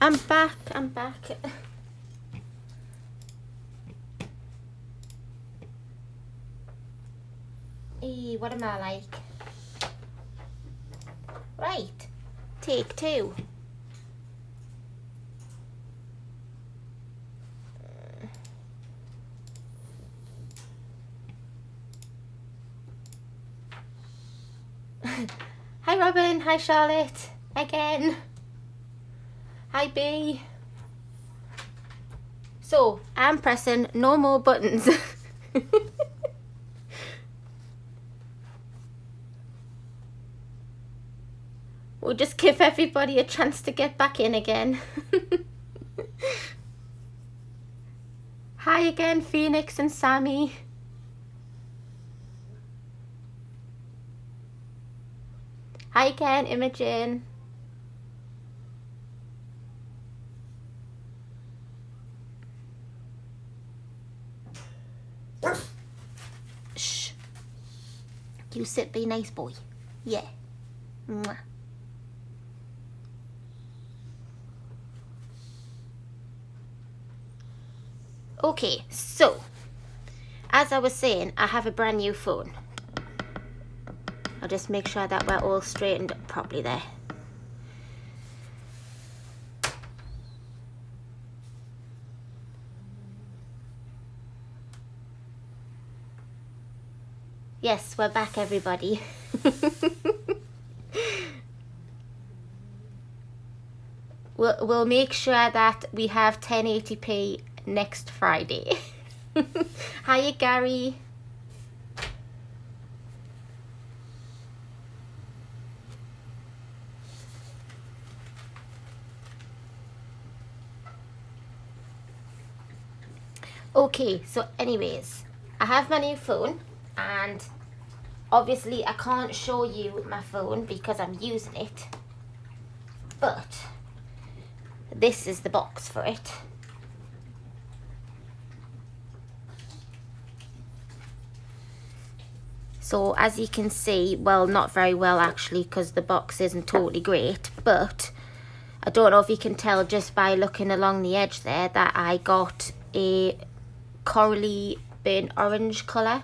I'm back. What am I like? Right, take two. Hi Robin, hi Charlotte, again. Hi B. So, I'm pressing no more buttons. We'll just give everybody a chance to get back in again. Hi again, Phoenix and Sammy. Hi again, Imogen. Shh. You sit, be nice boy. Yeah. Mwah. Okay, so as I was saying, I have a brand new phone. I'll just make sure that we're all straightened up properly there. Yes, we're back, everybody. We'll make sure that we have 1080p next Friday. Hiya, Gary. Okay, so anyways, I have my new phone, and obviously I can't show you my phone because I'm using it, but this is the box for it. So as you can see, well, not very well actually, because the box isn't totally great, but I don't know if you can tell just by looking along the edge there that I got a corally burnt orange colour.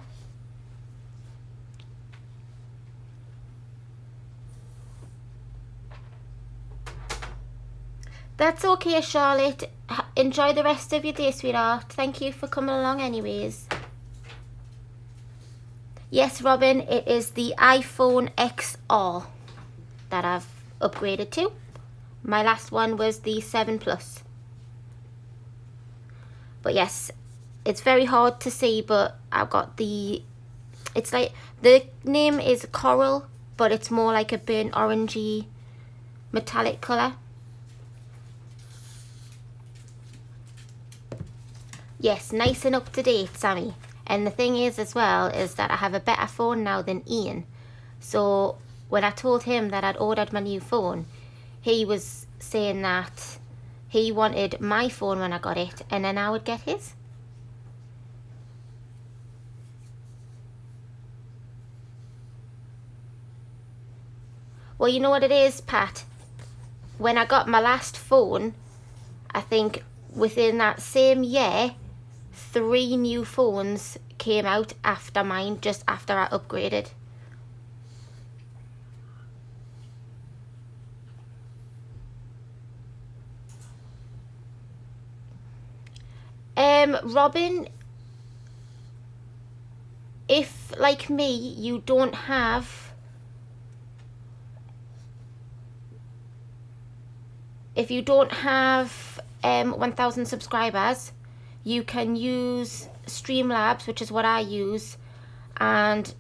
That's okay, Charlotte. Enjoy the rest of your day, sweetheart. Thank you for coming along anyways. Yes, Robin, it is the iPhone XR that I've upgraded to. My last one was the 7 Plus. But yes, it's very hard to see, but I've got the, it's like, the name is coral, but it's more like a burnt orangey metallic colour. Yes, nice and up to date, Sammy. And the thing is as well, is that I have a better phone now than Ian. So when I told him that I'd ordered my new phone, he was saying that he wanted my phone when I got it, and then I would get his. Well, you know what it is, Pat? When I got my last phone, I think within that same year, 3 new phones came out after mine, just after I upgraded. Robin, if like me, you don't have, if you don't have 1,000 subscribers, you can use Streamlabs, which is what I use, and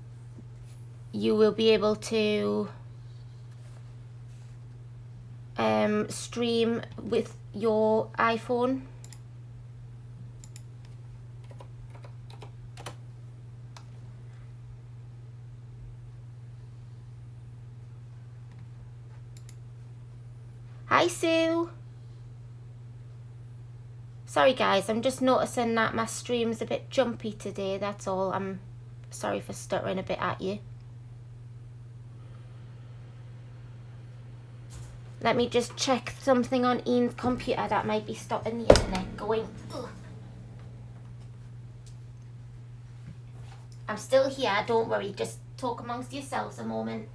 you will be able to stream with your iPhone. Hi Sue. Sorry guys, I'm just noticing that my stream's a bit jumpy today, that's all. I'm sorry for stuttering a bit at you. Let me just check something on Ian's computer that might be stopping the internet going. Ugh. I'm still here, don't worry, just talk amongst yourselves a moment.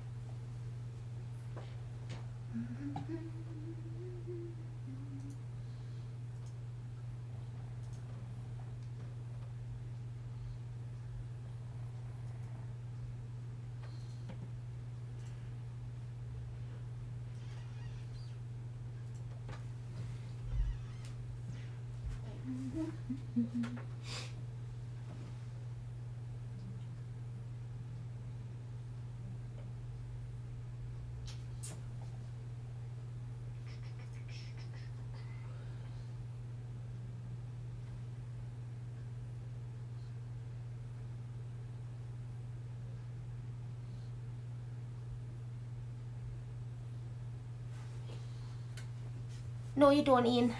No, you don't, Ian.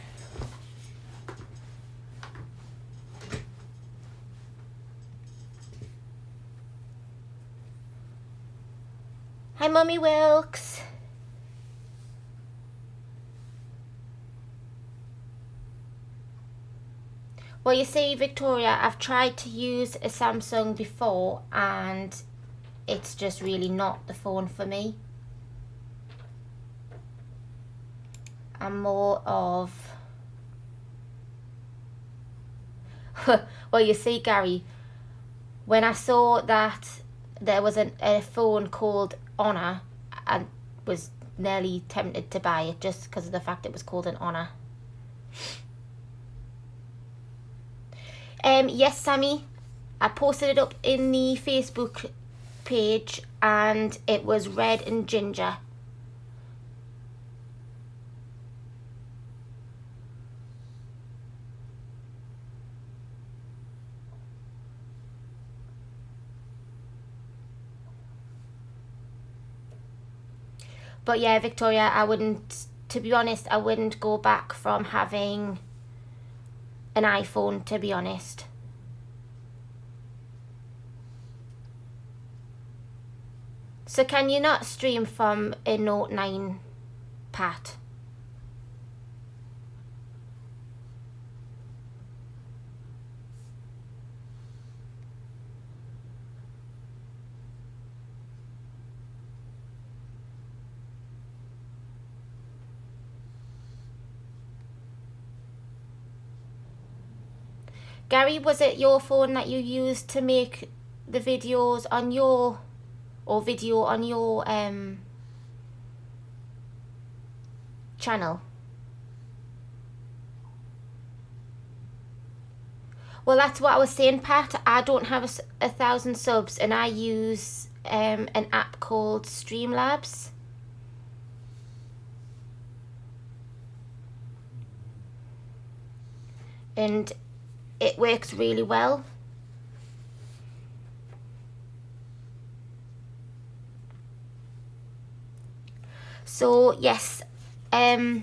Hi, Mummy Wilkes. Well, you see, Victoria, I've tried to use a Samsung before and it's just really not the phone for me. I'm more of... Well, you see, Gary, when I saw that there was a phone called Honor, I was nearly tempted to buy it just because of the fact it was called an Honor. Yes, Sammy, I posted it up in the Facebook page and it was red and ginger. But yeah, Victoria, I wouldn't, to be honest, I wouldn't go back from having an iPhone, to be honest. So can you not stream from a Note 9, Pat? Gary, was it your phone that you used to make the videos on your, or video on your channel? Well, that's what I was saying, Pat. I don't have 1,000 subs and I use an app called Streamlabs. And it works really well. So yes, well,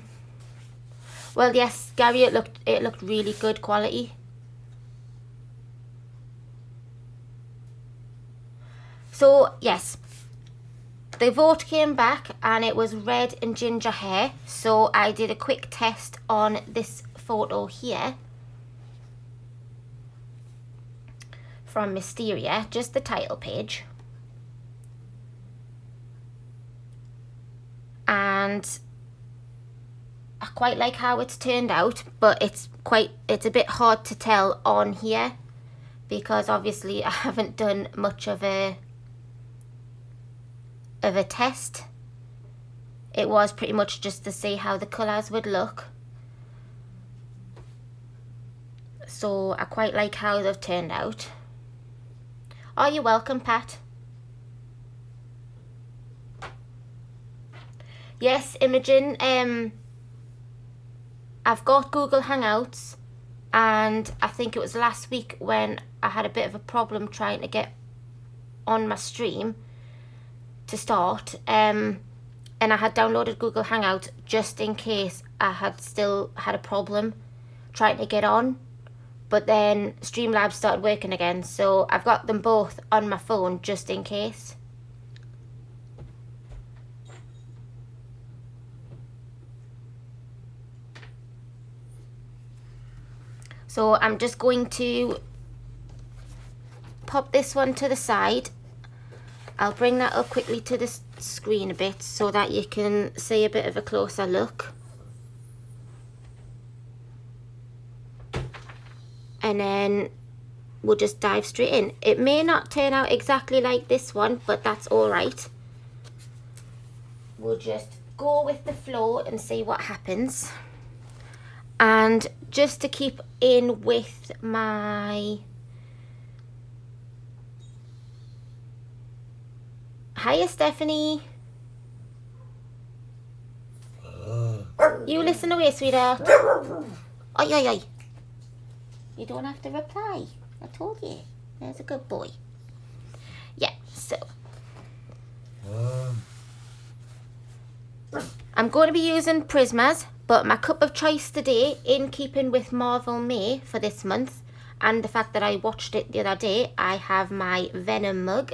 yes, Gary, it looked really good quality. So yes, the vote came back and it was red and ginger hair. So I did a quick test on this photo here from Mysteria, just the title page. And I quite like how it's turned out, but it's a bit hard to tell on here because obviously I haven't done much of a test. It was pretty much just to see how the colours would look. So I quite like how they've turned out. Oh, you're welcome, Pat. Yes, Imogen, I've got Google Hangouts, and I think it was last week when I had a bit of a problem trying to get on my stream to start, and I had downloaded Google Hangouts just in case I had still had a problem trying to get on. But then Streamlabs started working again, so I've got them both on my phone just in case. So I'm just going to pop this one to the side. I'll bring that up quickly to the screen a bit so that you can see a bit of a closer look. And then we'll just dive straight in. It may not turn out exactly like this one, but that's all right. We'll just go with the flow and see what happens. And just to keep in with my Hiya, Stephanie. You listen away, sweetheart. Oi, oi, oi. You don't have to reply. I told you. There's a good boy. Yeah, so I'm going to be using Prismas, but my cup of choice today, in keeping with Marvel May for this month, and the fact that I watched it the other day, I have my Venom mug,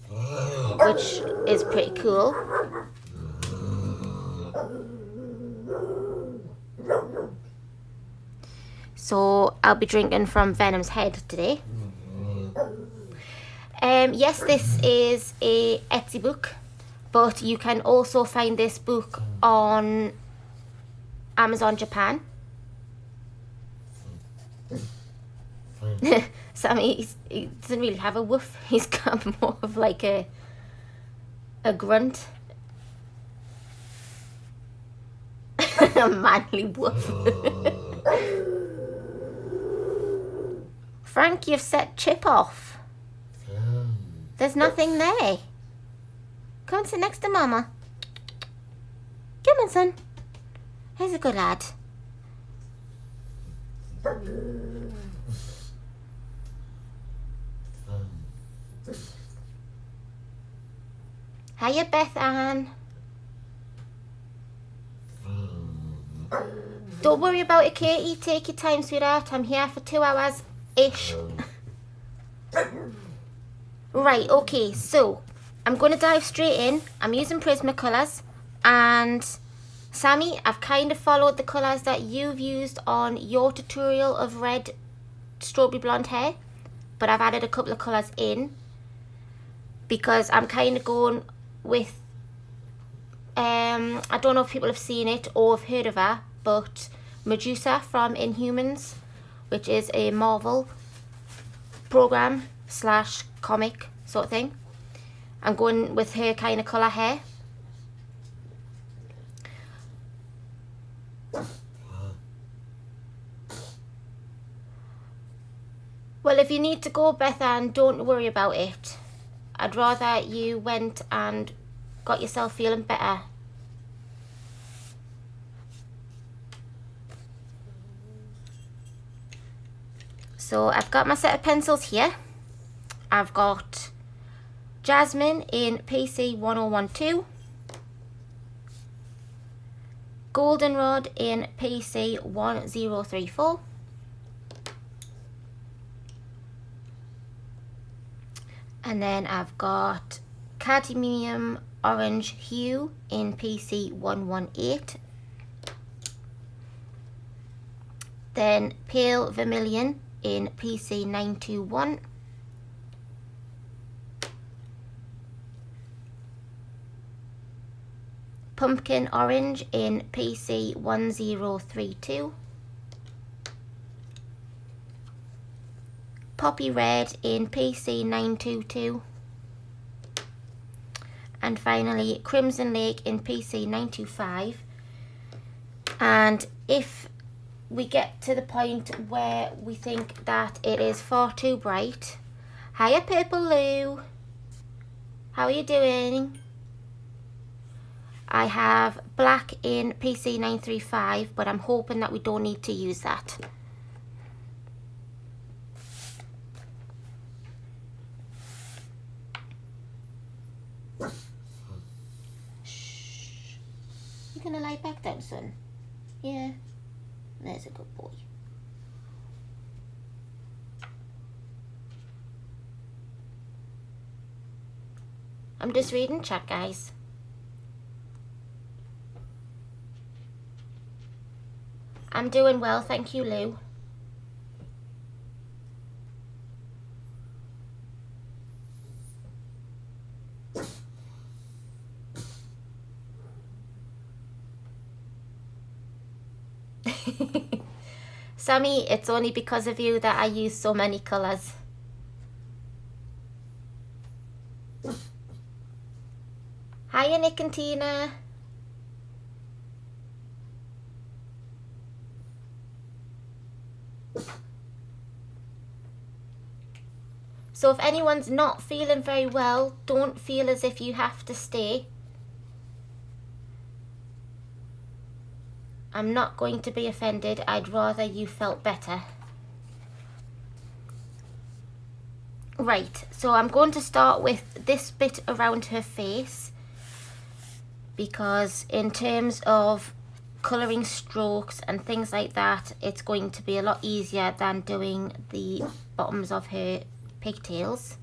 which is pretty cool. So I'll be drinking from Venom's head today. Yes, this is a Etsy book, but you can also find this book on Amazon Japan. Sammy, he doesn't really have a woof. He's got more of like a grunt. A manly woof. Frank, you've set Chip off. There's nothing there. Come and sit next to Mama. Come on, son. He's a good lad. Hiya, Beth Ann. Don't worry about it, Katie. Take your time, sweetheart. I'm here for 2 hours-ish. Right, okay, so I'm going to dive straight in. I'm using Prismacolors, and Sammy, I've kind of followed the colours that you've used on your tutorial of red strawberry blonde hair, but I've added a couple of colours in because I'm kind of going with, I don't know if people have seen it or have heard of her, but Medusa from Inhumans, which is a Marvel program / comic sort of thing. I'm going with her kind of colour hair. Well, if you need to go, Beth Ann, don't worry about it. I'd rather you went and got yourself feeling better. So I've got my set of pencils here. I've got Jasmine in PC 1012, Goldenrod in PC 1034, and then I've got Cadmium Orange Hue in PC 118, then Pale Vermilion in PC 921, Pumpkin Orange in PC 1032, Poppy Red in PC 922, and finally Crimson Lake in PC 925. And if we get to the point where we think that it is far too bright, hiya Purple Lou, how are you doing? I have black in PC 935, but I'm hoping that we don't need to use that. Shh. You gonna lie back down, son? Yeah. There's a good boy. I'm just reading chat, guys. I'm doing well, thank you, Lou. Sammy, it's only because of you that I use so many colours. Hiya, Nick and Tina. So if anyone's not feeling very well, don't feel as if you have to stay. I'm not going to be offended. I'd rather you felt better. Right, so I'm going to start with this bit around her face, because in terms of colouring strokes and things like that, it's going to be a lot easier than doing the bottoms of her pigtails.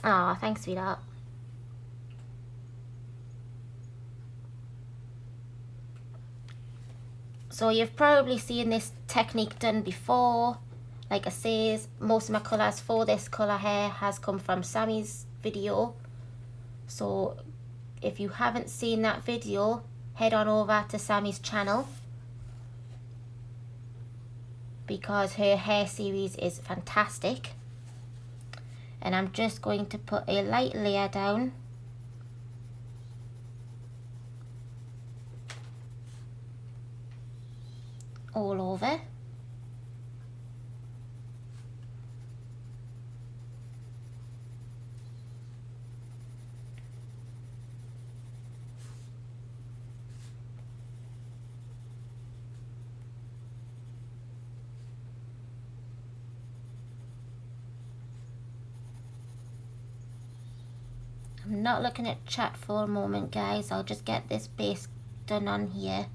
Ah, thanks, sweetheart. So you've probably seen this technique done before. Like I say, most of my colours for this colour hair has come from Sammy's video. So if you haven't seen that video, head on over to Sammy's channel, because her hair series is fantastic. And I'm just going to put a light layer down all over. I'm not looking at chat for a moment, guys. I'll just get this base done on here.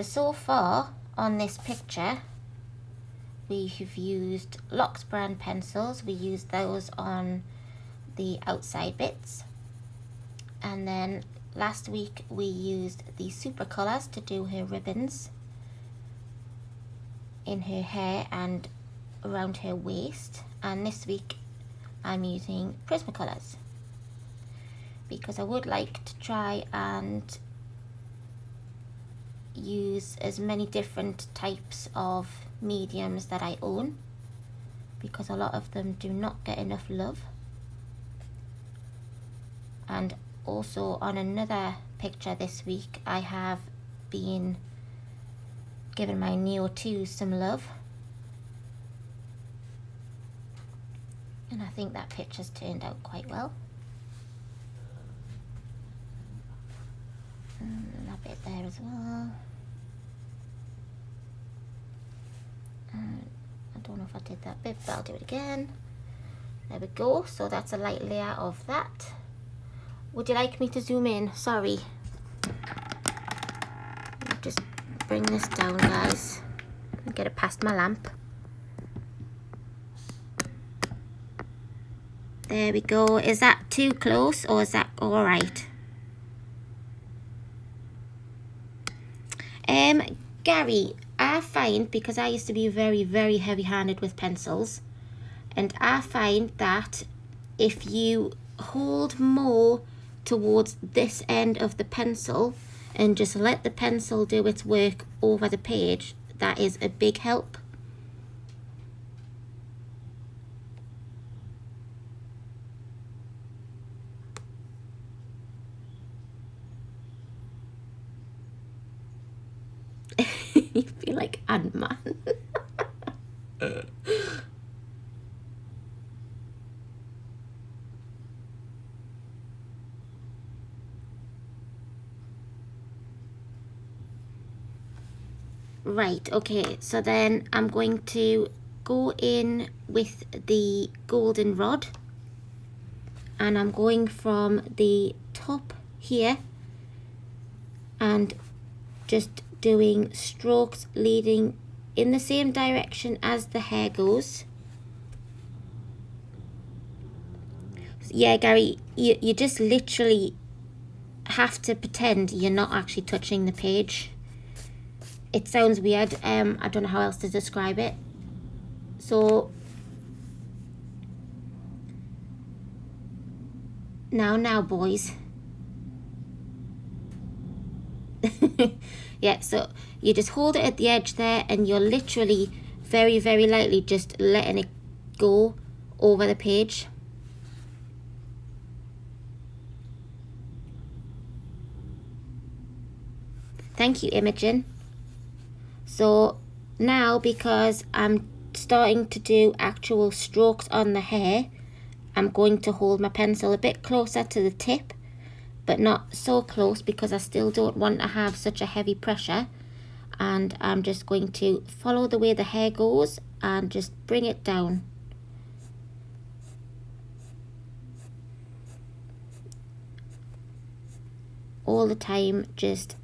So far on this picture, we have used Lox brand pencils. We used those on the outside bits. And then last week we used the super colours to do her ribbons in her hair and around her waist. And this week I'm using Prismacolors, because I would like to try and use as many different types of mediums that I own, because a lot of them do not get enough love. And also on another picture this week, I have been giving my Neo 2 some love, and I think that picture's turned out quite well. And that bit there as well. I don't know if I did that bit, but I'll do it again. There we go. So that's a light layer of that. Would you like me to zoom in? Sorry. I'll just bring this down, guys, and get it past my lamp. There we go. Is that too close, or is that all right? Gary, I find, because I used to be very, very heavy-handed with pencils, and I find that if you hold more towards this end of the pencil and just let the pencil do its work over the page, that is a big help. You feel like Ant-Man. Right, okay, so then I'm going to go in with the Goldenrod, and I'm going from the top here and just doing strokes leading in the same direction as the hair goes. Yeah, Gary, you just literally have to pretend you're not actually touching the page. It sounds weird. I don't know how else to describe it. So Now, boys. Yeah, so you just hold it at the edge there, and you're literally very, very lightly just letting it go over the page. Thank you, Imogen. So now, because I'm starting to do actual strokes on the hair, I'm going to hold my pencil a bit closer to the tip, but not so close because I still don't want to have such a heavy pressure. And I'm just going to follow the way the hair goes and just bring it down. All the time, just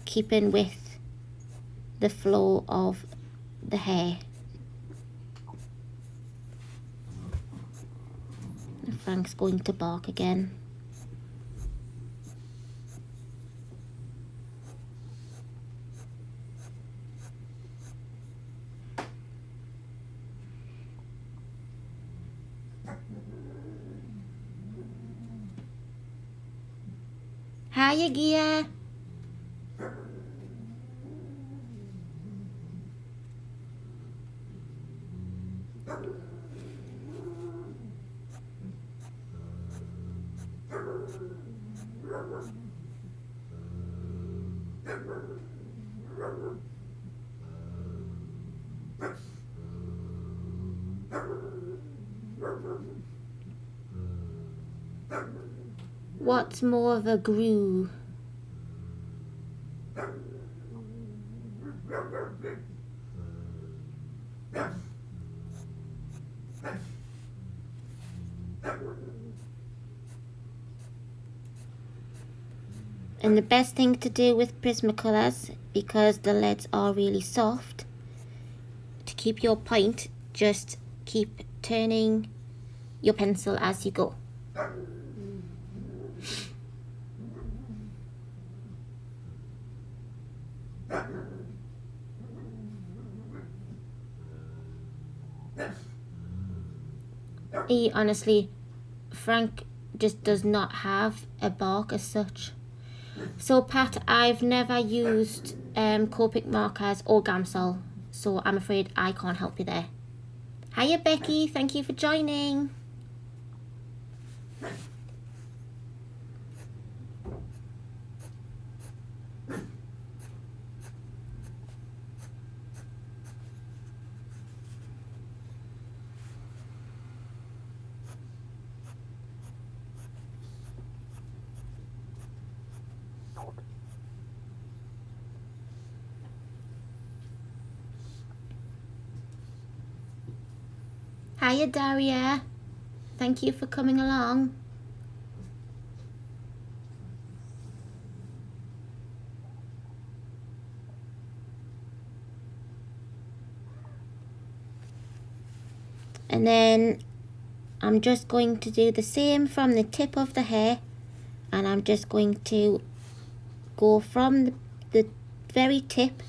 keeping with the flow of the hair. Frank's going to bark again. Hiya, Gia. What's more of a groove? And the best thing to do with Prismacolors, because the leads are really soft, to keep your point, just keep turning your pencil as you go. Honestly, Frank just does not have a bark as such. So Pat, I've never used Copic markers or Gamsol, so I'm afraid I can't help you there. Hiya Becky, thank you for joining. Hiya Daria, thank you for coming along. And then I'm just going to do the same from the tip of the hair, and I'm just going to go from the very tip,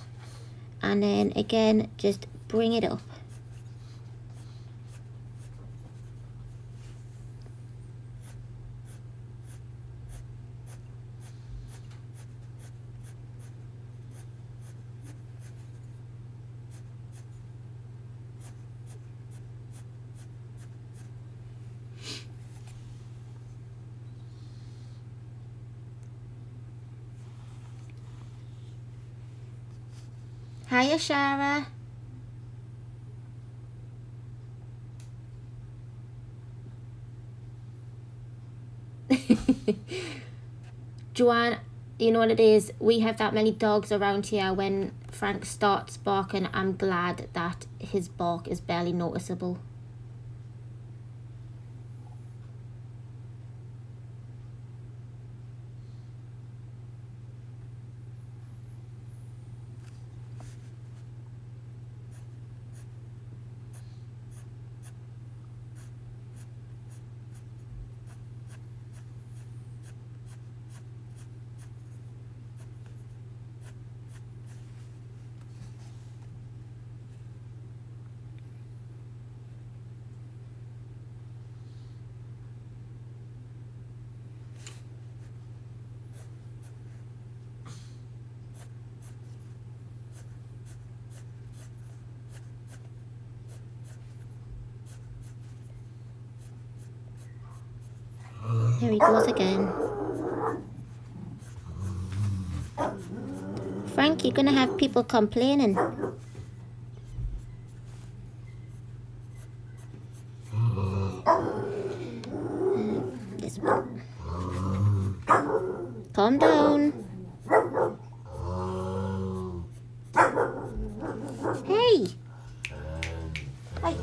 and then again just bring it up. Hiya Shara. Joanne, you know what it is? We have that many dogs around here. When Frank starts barking, I'm glad that his bark is barely noticeable. Here he goes again. Frank, you're gonna have people complaining. This one. Calm down. Hey! Hi.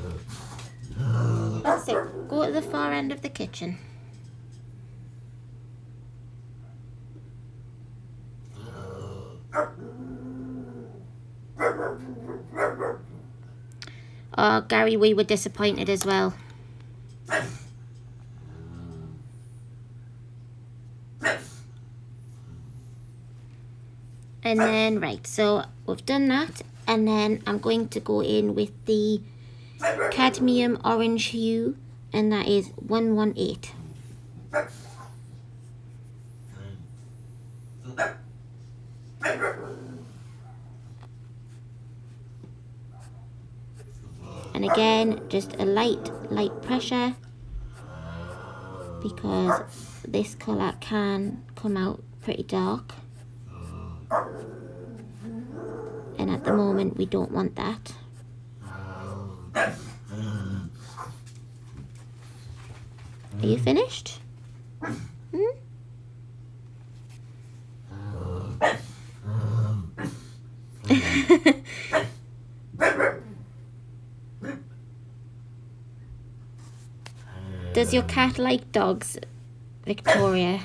That's it. Go to the far end of the kitchen. Oh, Gary, we were disappointed as well. And then, right, so we've done that. And then I'm going to go in with the Cadmium Orange Hue. And that is 118. And again, just a light pressure, because this colour can come out pretty dark. And at the moment, we don't want that. Are you finished? Does your cat like dogs, Victoria?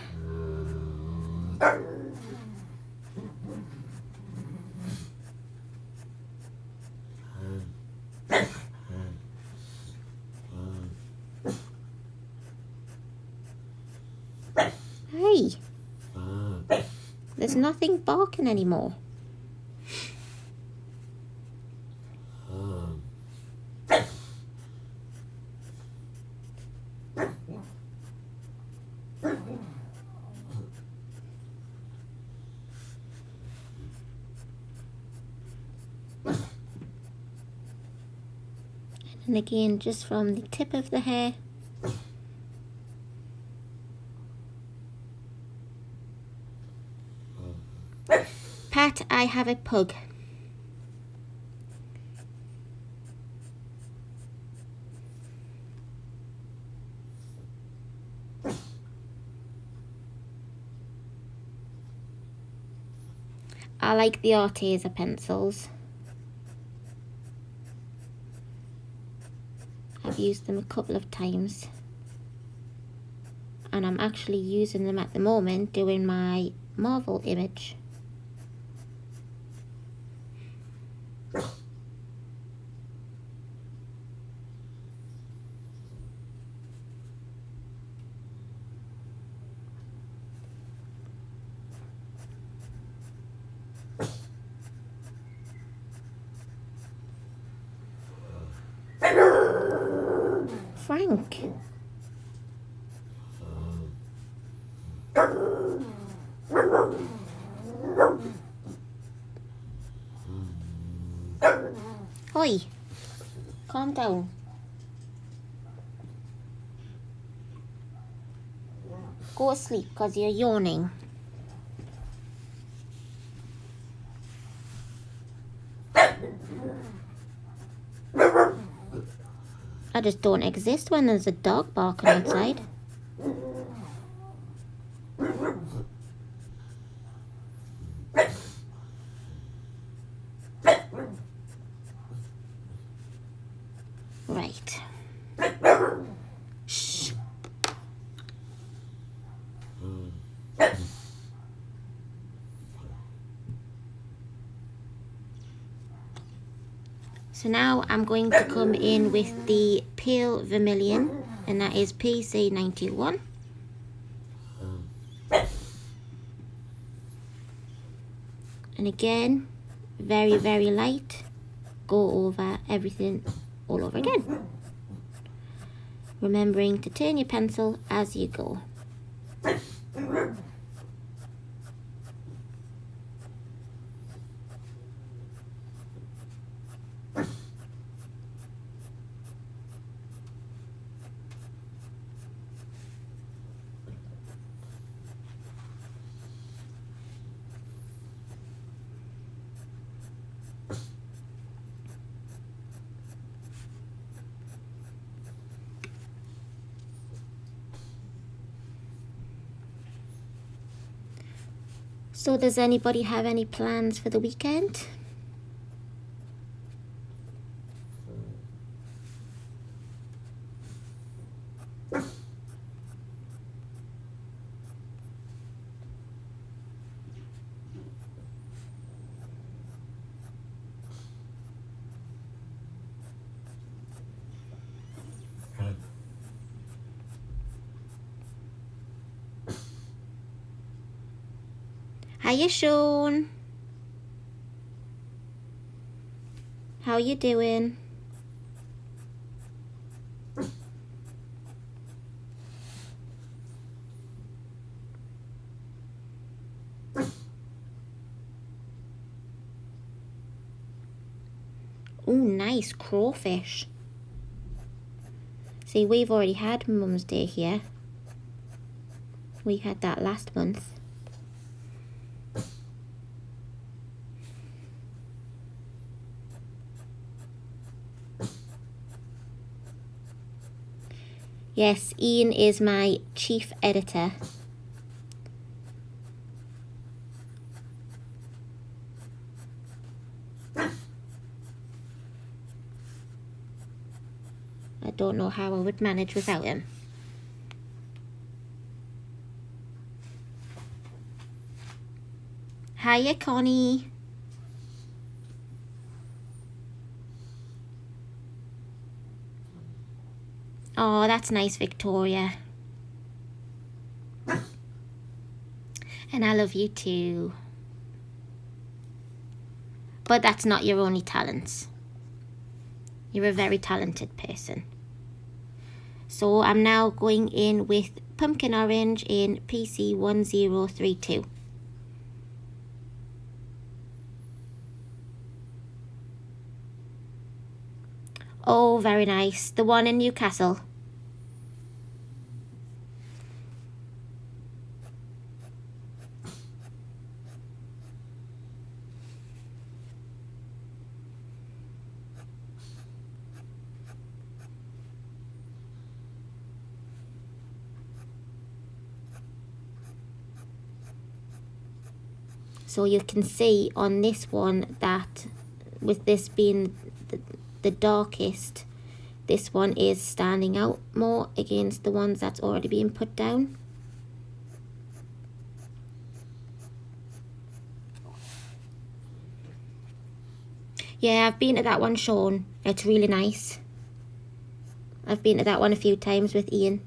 Hey, there's nothing barking anymore. And again, just from the tip of the hair. Pat, I have a pug. I like the Arteza pencils. I've used them a couple of times. And I'm actually using them at the moment doing my Marvel image. Frank. Oi, calm down. Go to sleep because you're yawning. I just don't exist when there's a dog barking outside. Right. Shh. So now I'm going to come in with the Pale Vermilion, and that is PC91. And again, very, very light. Go over everything all over again. Remembering to turn your pencil as you go. So does anybody have any plans for the weekend? Hiya, Sean. How you doing? Oh, nice crawfish. See, we've already had Mum's Day here. We had that last month. Yes, Ian is my chief editor. I don't know how I would manage without him. Hiya, Connie. Oh, that's nice, Victoria. And I love you too. But that's not your only talent. You're a very talented person. So I'm now going in with Pumpkin Orange in PC 1032. Oh, very nice. The one in Newcastle. So you can see on this one that with this being the darkest, this one is standing out more against the ones that's already been put down. Yeah, I've been to that one, Sean. It's really nice. I've been to that one a few times with Ian.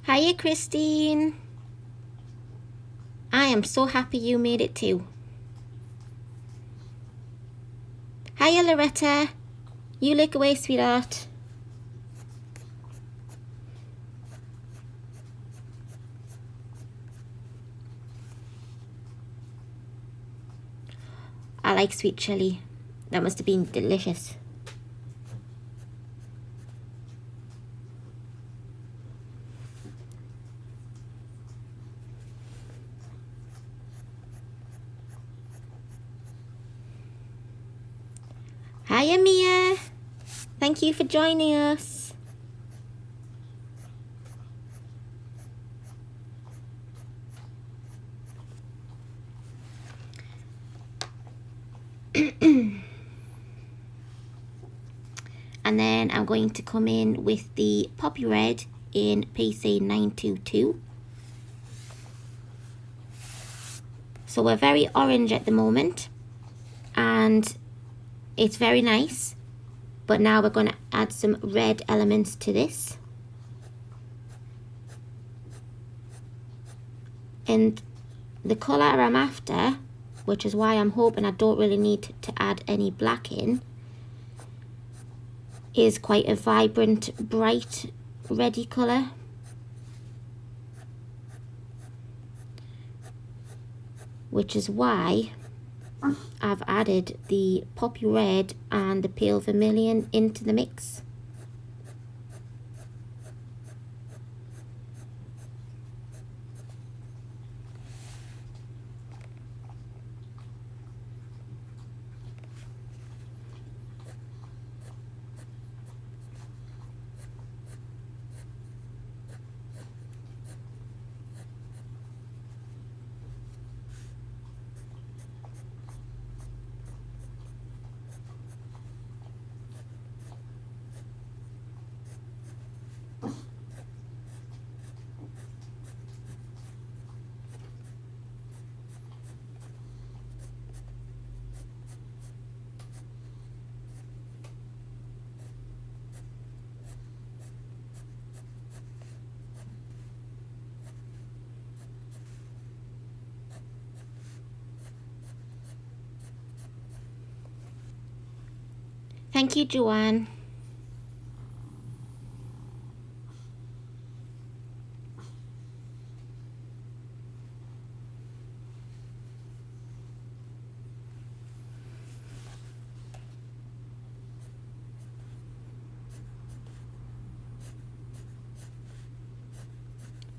Hiya, Christine. I am so happy you made it too. Hiya, Loretta. You look away, sweetheart. I like sweet chili. That must have been delicious. Hiya, Mia. Thank you for joining us. And then I'm going to come in with the Poppy Red in PC 922. So we're very orange at the moment, and it's very nice. But now we're going to add some red elements to this. And the colour I'm after, which is why I'm hoping I don't really need to add any black in, is quite a vibrant, bright, reddy colour. Which is why I've added the poppy red and the pale vermilion into the mix. Thank you, Joanne.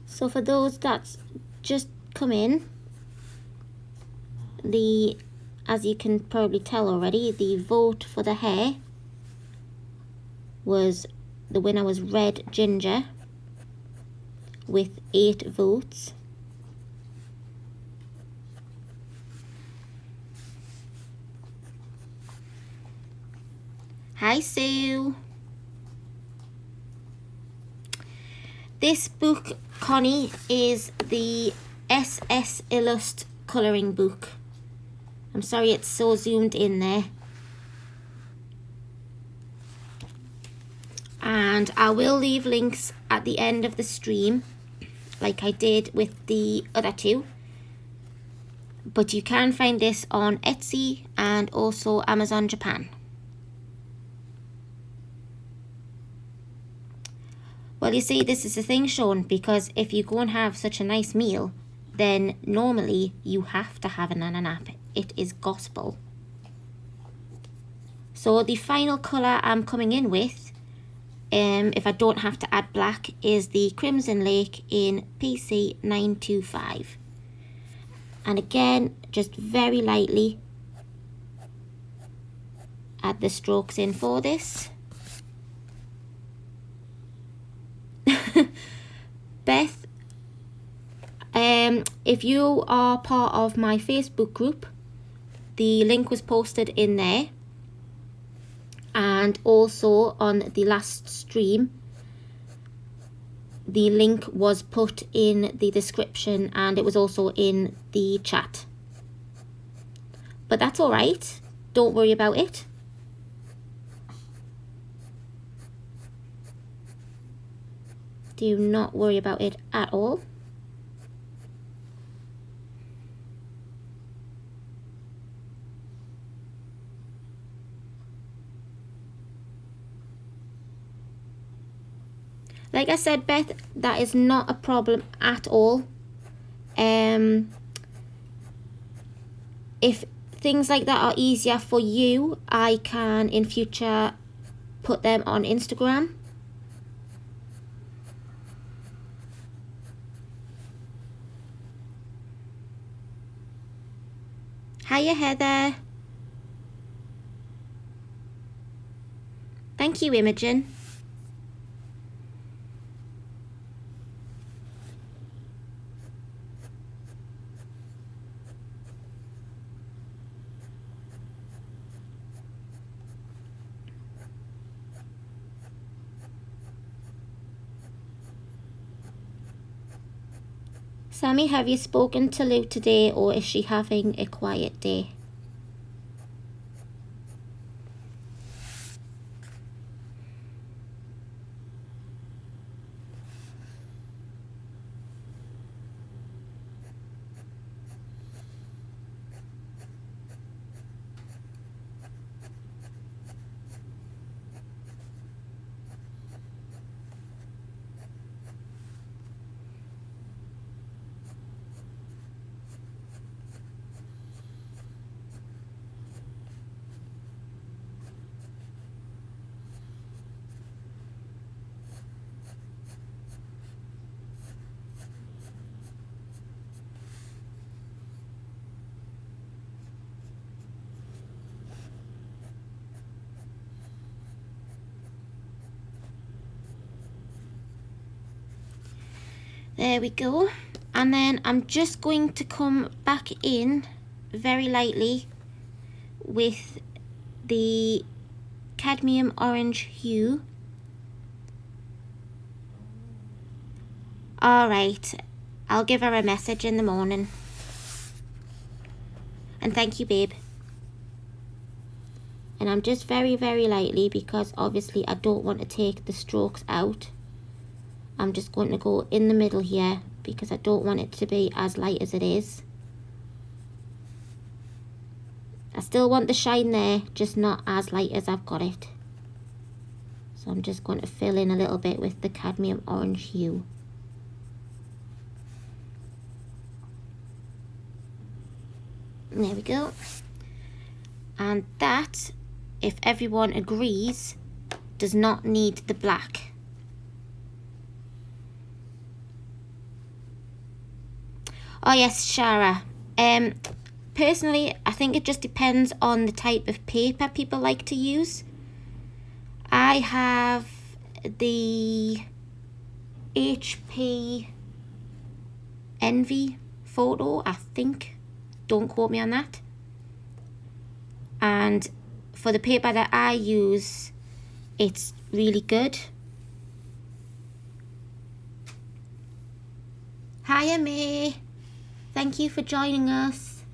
So for those that's just come in, as you can probably tell already, the vote for the hair was, the winner was Red Ginger with 8 votes. Hi Sue. This book, Connie, is the SS Illust colouring book. I'm sorry it's so zoomed in there. And I will leave links at the end of the stream, like I did with the other two. But you can find this on Etsy and also Amazon Japan. Well, you see, this is the thing, Sean, because if you go and have such a nice meal, then normally you have to have a nana nap. It is gospel. So the final colour I'm coming in with, if I don't have to add black, is the Crimson Lake in PC 925. And again, just very lightly add the strokes in for this. Beth, if you are part of my Facebook group, the link was posted in there, and also on the last stream the link was put in the description and it was also in the chat. But that's alright, don't worry about it. Do not worry about it at all. Like I said, Beth, that is not a problem at all. If things like that are easier for you, I can in future put them on Instagram. Hiya, Heather. Thank you, Imogen. Sammy, have you spoken to Lou today, or is she having a quiet day? There we go. And then I'm just going to come back in very lightly with the cadmium orange hue. Alright, I'll give her a message in the morning. And thank you, babe. And I'm just very, very lightly, because obviously I don't want to take the strokes out. I'm just going to go in the middle here, because I don't want it to be as light as it is. I still want the shine there, just not as light as I've got it. So I'm just going to fill in a little bit with the cadmium orange hue. There we go. And that, if everyone agrees, does not need the black. Oh yes, Shara. Personally, I think it just depends on the type of paper people like to use. I have the HP Envy photo, I think. Don't quote me on that. And for the paper that I use, it's really good. Hiya, May. Thank you for joining us.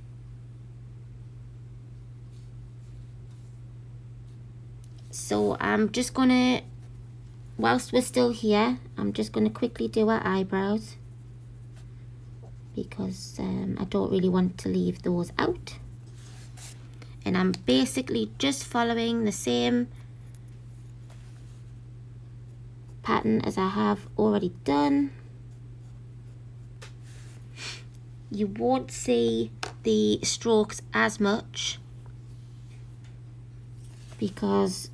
So I'm just gonna, whilst we're still here, I'm just gonna quickly do our eyebrows, because I don't really want to leave those out. And I'm basically just following the same pattern as I have already done. You won't see the strokes as much because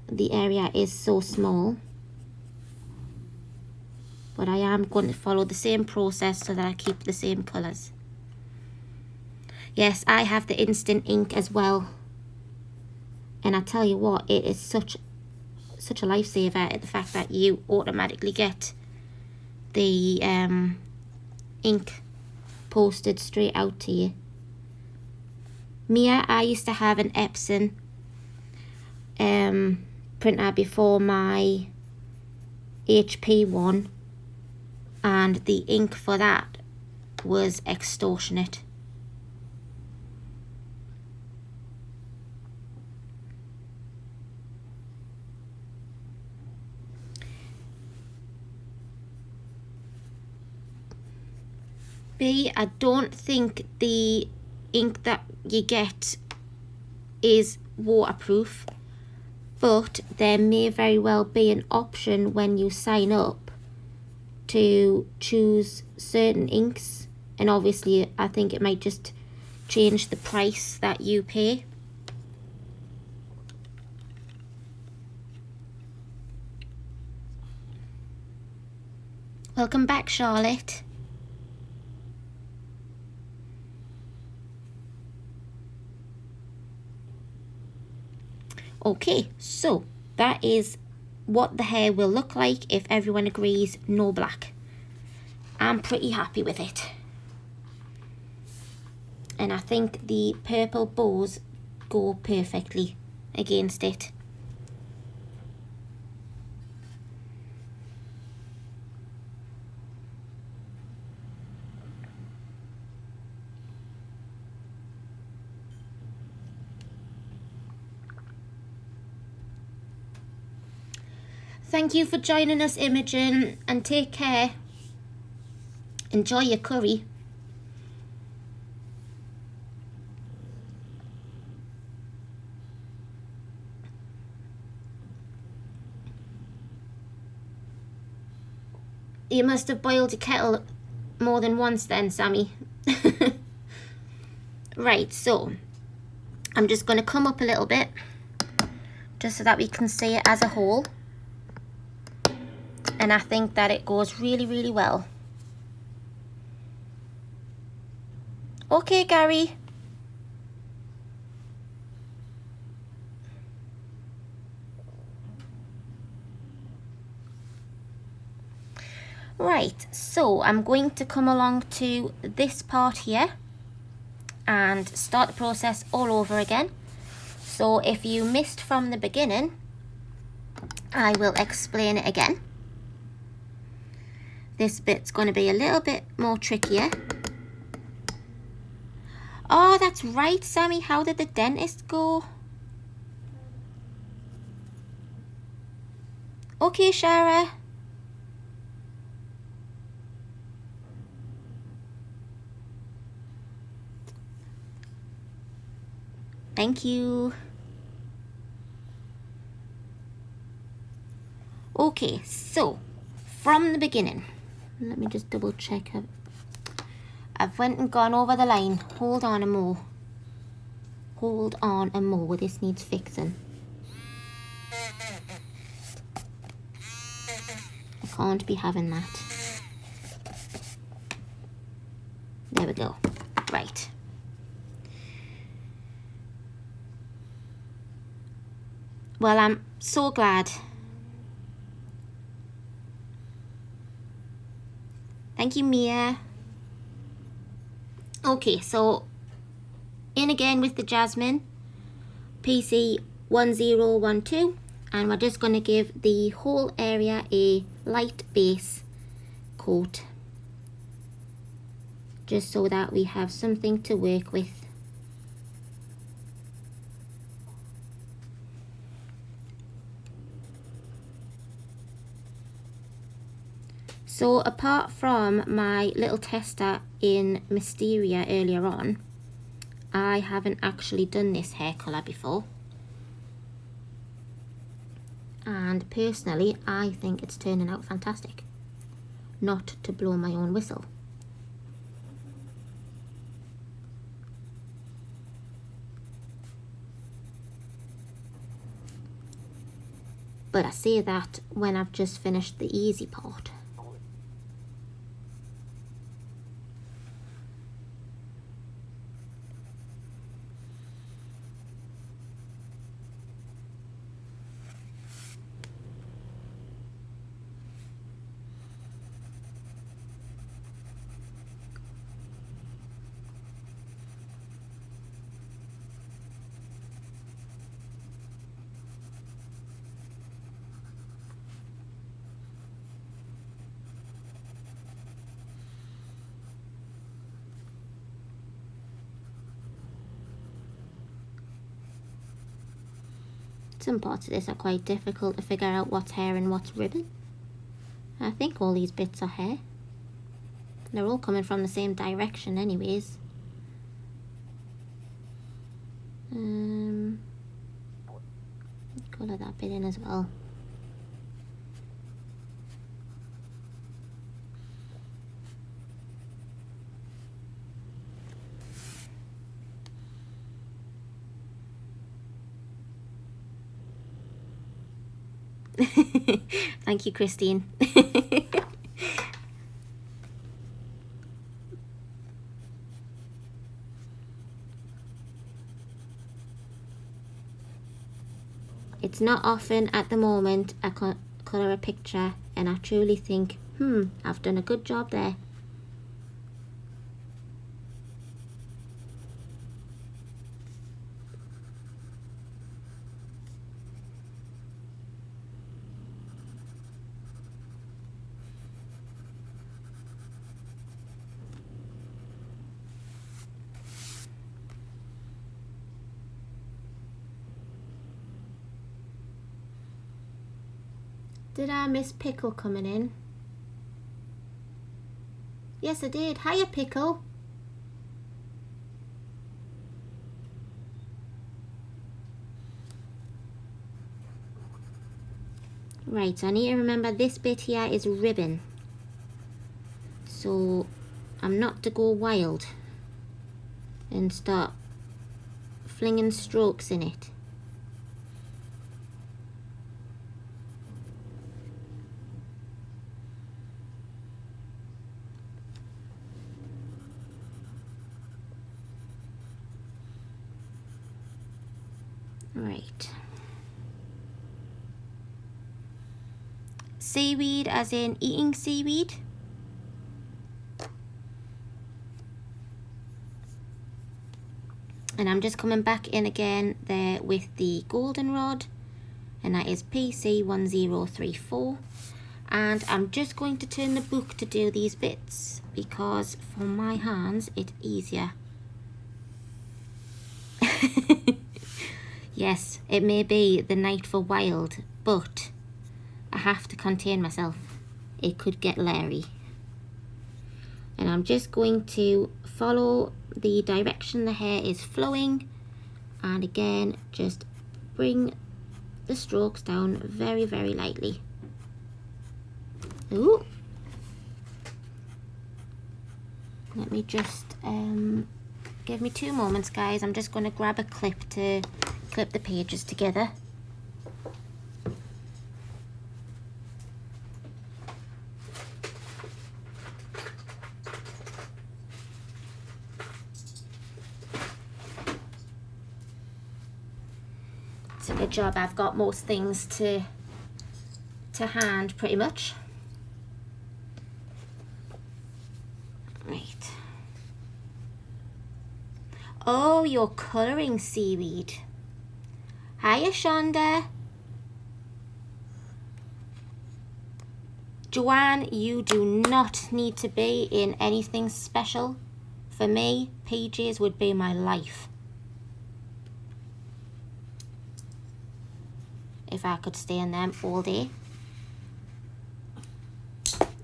the area is so small, but I am going to follow the same process so that I keep the same colours. Yes, I have the instant ink as well, and I tell you what, it is such a lifesaver at the fact that you automatically get the ink posted straight out to you. Mia, I used to have an Epson printer before my HP one, and the ink for that was extortionate. B, I don't think the ink that you get is waterproof, but there may very well be an option when you sign up to choose certain inks, and obviously I think it might just change the price that you pay. Welcome back, Charlotte. Okay, so that is what the hair will look like if everyone agrees no black. I'm pretty happy with it. And I think the purple bows go perfectly against it. Thank you for joining us, Imogen, and take care. Enjoy your curry. You must have boiled your kettle more than once then, Sammy. Right, so I'm just going to come up a little bit just so that we can see it as a whole. And I think that it goes really, really well. Okay, Gary. Right. Right, so I'm going to come along to this part here and start the process all over again. So if you missed from the beginning, I will explain it again. This bit's going to be a little bit more trickier. Oh, that's right, Sammy. How did the dentist go? Okay, Shara. Thank you. Okay, so from the beginning, let me just double check. I've went and gone over the line. Hold on a mo. Hold on a mo. This needs fixing. I can't be having that. There we go. Right. Well, I'm so glad. Thank you, Mia. Okay, so in again with the Jasmine PC 1012, and we're just going to give the whole area a light base coat, just so that we have something to work with. So apart from my little tester in Mysteria earlier on, I haven't actually done this hair colour before. And personally, I think it's turning out fantastic. Not to blow my own whistle. But I say that when I've just finished the easy part. Some parts of this are quite difficult to figure out what's hair and what's ribbon. I think all these bits are hair. They're all coming from the same direction anyways. Colour that bit in as well. Thank you, Christine. It's not often at the moment I colour a picture and I truly think, I've done a good job there. Did I miss Pickle coming in? Yes, I did. Hiya, Pickle. Right, so I need to remember this bit here is ribbon. So I'm not to go wild and start flinging strokes in it. Right. Seaweed as in eating seaweed? And I'm just coming back in again there with the Goldenrod, and that is PC1034. And I'm just going to turn the book to do these bits, because for my hands it's easier. Yes, it may be the night for wild, but I have to contain myself. It could get Larry. And I'm just going to follow the direction the hair is flowing, and again just bring the strokes down very, very lightly. Ooh. Let me just give me 2 moments, guys. I'm just going to grab a clip to clip the pages together. It's a good job I've got most things to hand pretty much. Right. Oh, you're colouring seaweed. Hiya, Shonda. Joanne, you do not need to be in anything special. For me, PJs would be my life. If I could stay in them all day.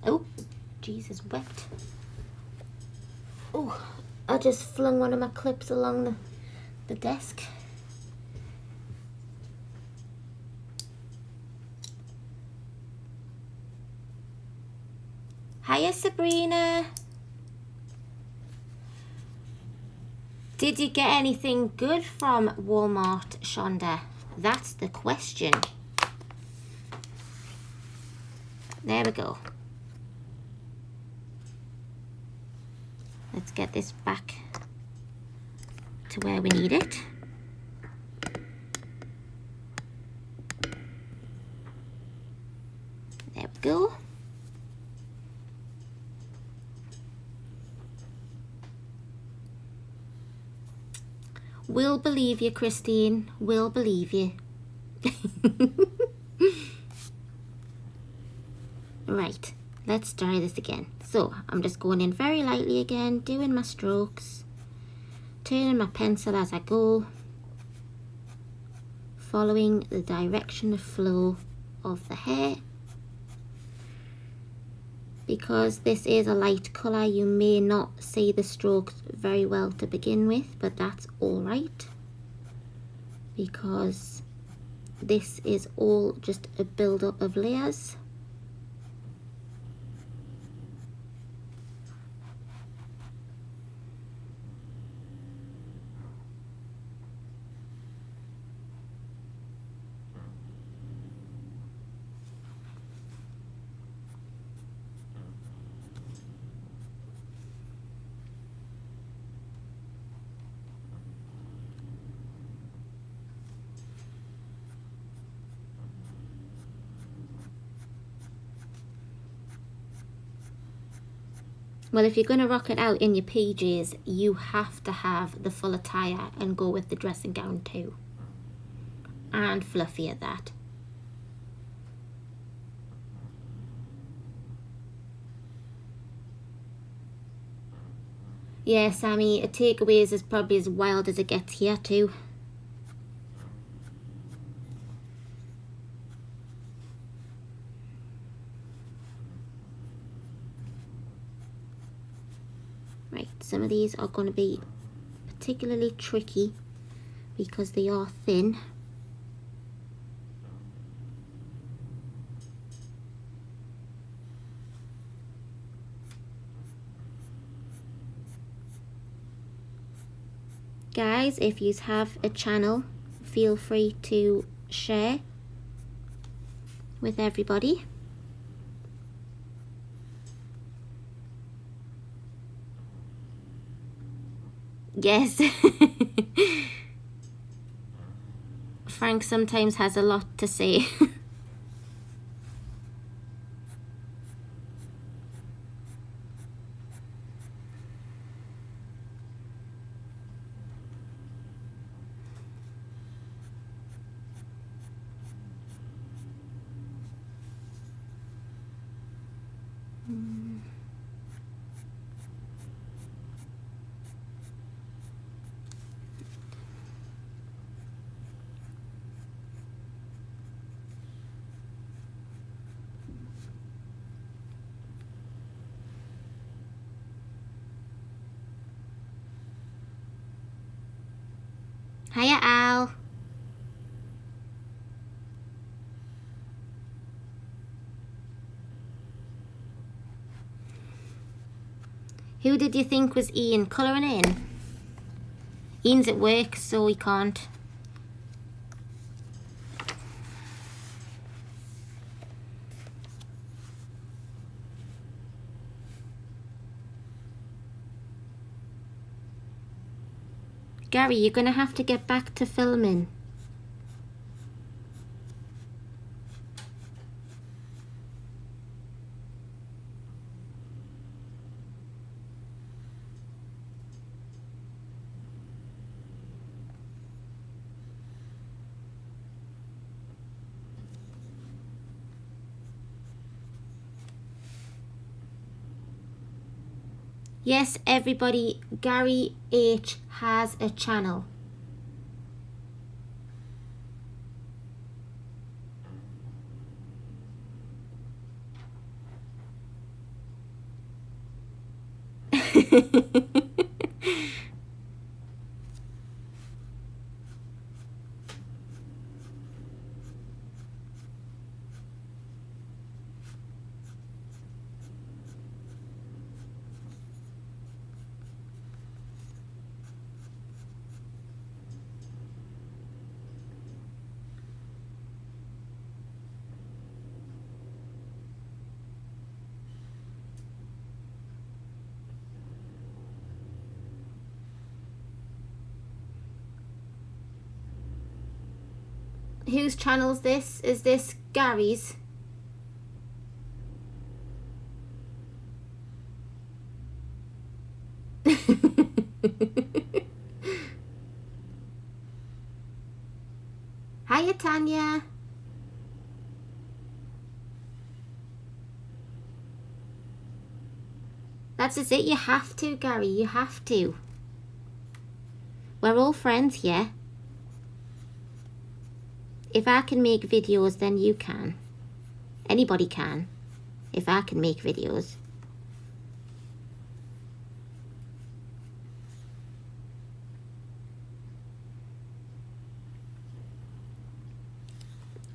Oh, Jesus, wet. Oh, I just flung one of my clips along the desk. Hiya, Sabrina. Did you get anything good from Walmart, Shonda? That's the question. There we go. Let's get this back to where we need it. There we go. We'll believe you, Christine. We'll believe you. Right, let's try this again. So I'm just going in very lightly again, doing my strokes, turning my pencil as I go, following the direction of flow of the hair. Because this is a light colour, you may not see the strokes very well to begin with, but that's alright, because this is all just a build-up of layers. Well, if you're going to rock it out in your PJs, you have to have the full attire and go with the dressing gown too. And fluffy at that. Yeah, Sammy, a takeaways is probably as wild as it gets here too. Right, some of these are going to be particularly tricky because they are thin. Guys, if you have a channel, feel free to share with everybody. Yes. Frank sometimes has a lot to say. Hiya, Al. Who did you think was Ian colouring in? Ian's at work, so he can't. Gary, you're going to have to get back to filming. Yes, everybody, Gary H has a channel. Whose channel's this? Is this Gary's? Hiya, Tanya. That's just it. You have to, Gary. You have to. We're all friends here. If I can make videos, then you can. Anybody can. If I can make videos.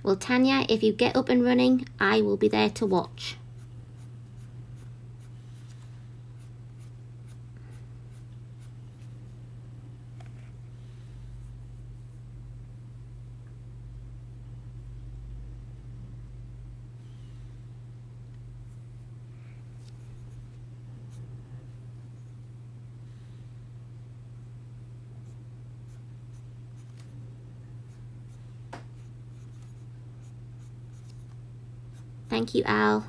Well, Tanya, if you get up and running, I will be there to watch. Thank you, Al.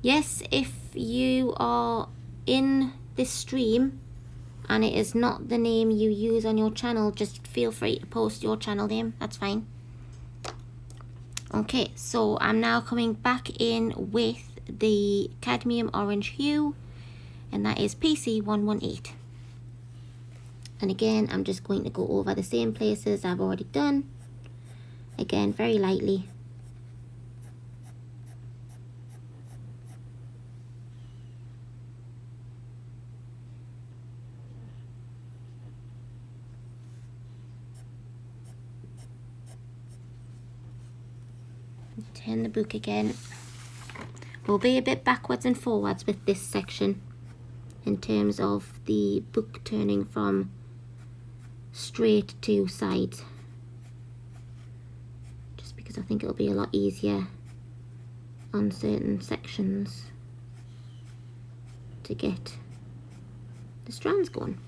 Yes, if you are in this stream and it is not the name you use on your channel, just feel free to post your channel name. That's fine. Okay, so I'm now coming back in with the cadmium orange hue, and that is PC118. And again, I'm just going to go over the same places I've already done. Again, very lightly. Turn the book again. We'll be a bit backwards and forwards with this section in terms of the book turning from straight to sides, just because I think it'll be a lot easier on certain sections to get the strands going.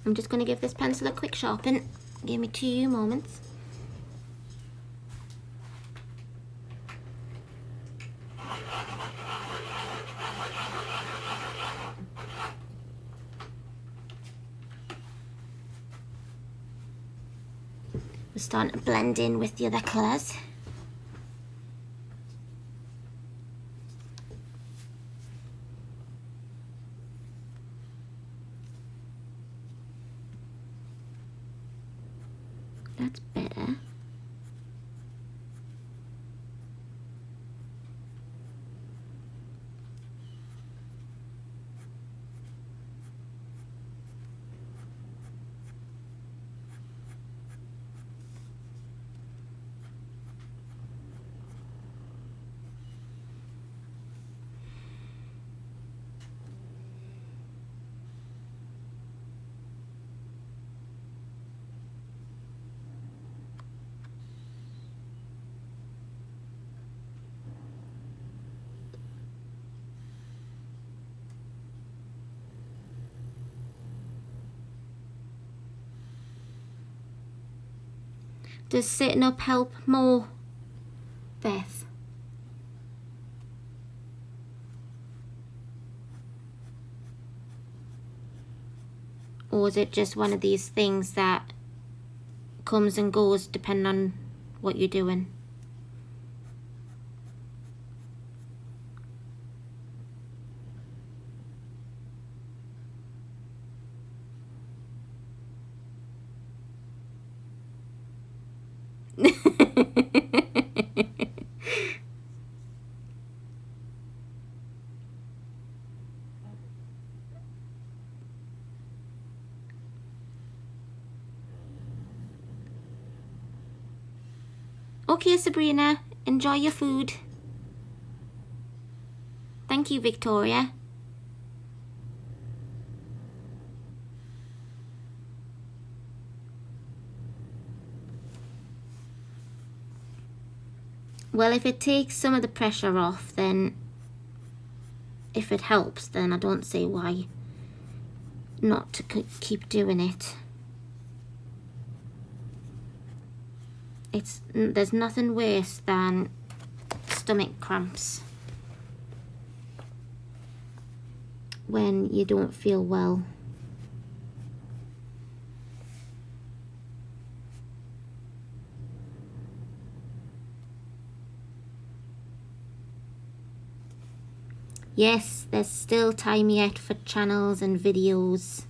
I'm just going to give this pencil a quick sharpen. Give me 2 moments. We're starting to blend in with the other colours. That's better. Does sitting up help more, Beth? Or is it just one of these things that comes and goes depending on what you're doing? Okay, Sabrina, enjoy your food. Thank you, Victoria. Well, if it takes some of the pressure off, then if it helps, then I don't see why not to keep doing it. There's nothing worse than stomach cramps when you don't feel well. Yes, there's still time yet for channels and videos.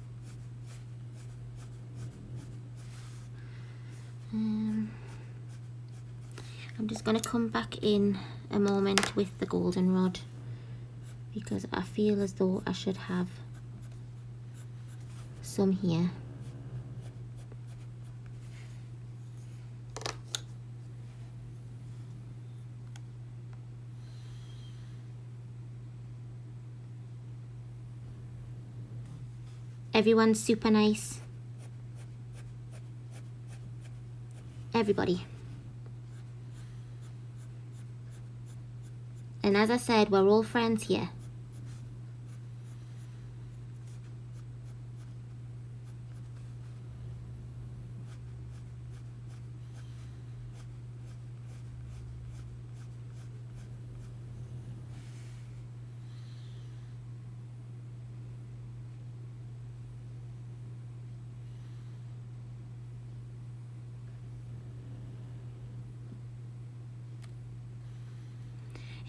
I'm just going to come back in a moment with the goldenrod because I feel as though I should have some here. Everyone's super nice. Everybody. And as I said, we're all friends here.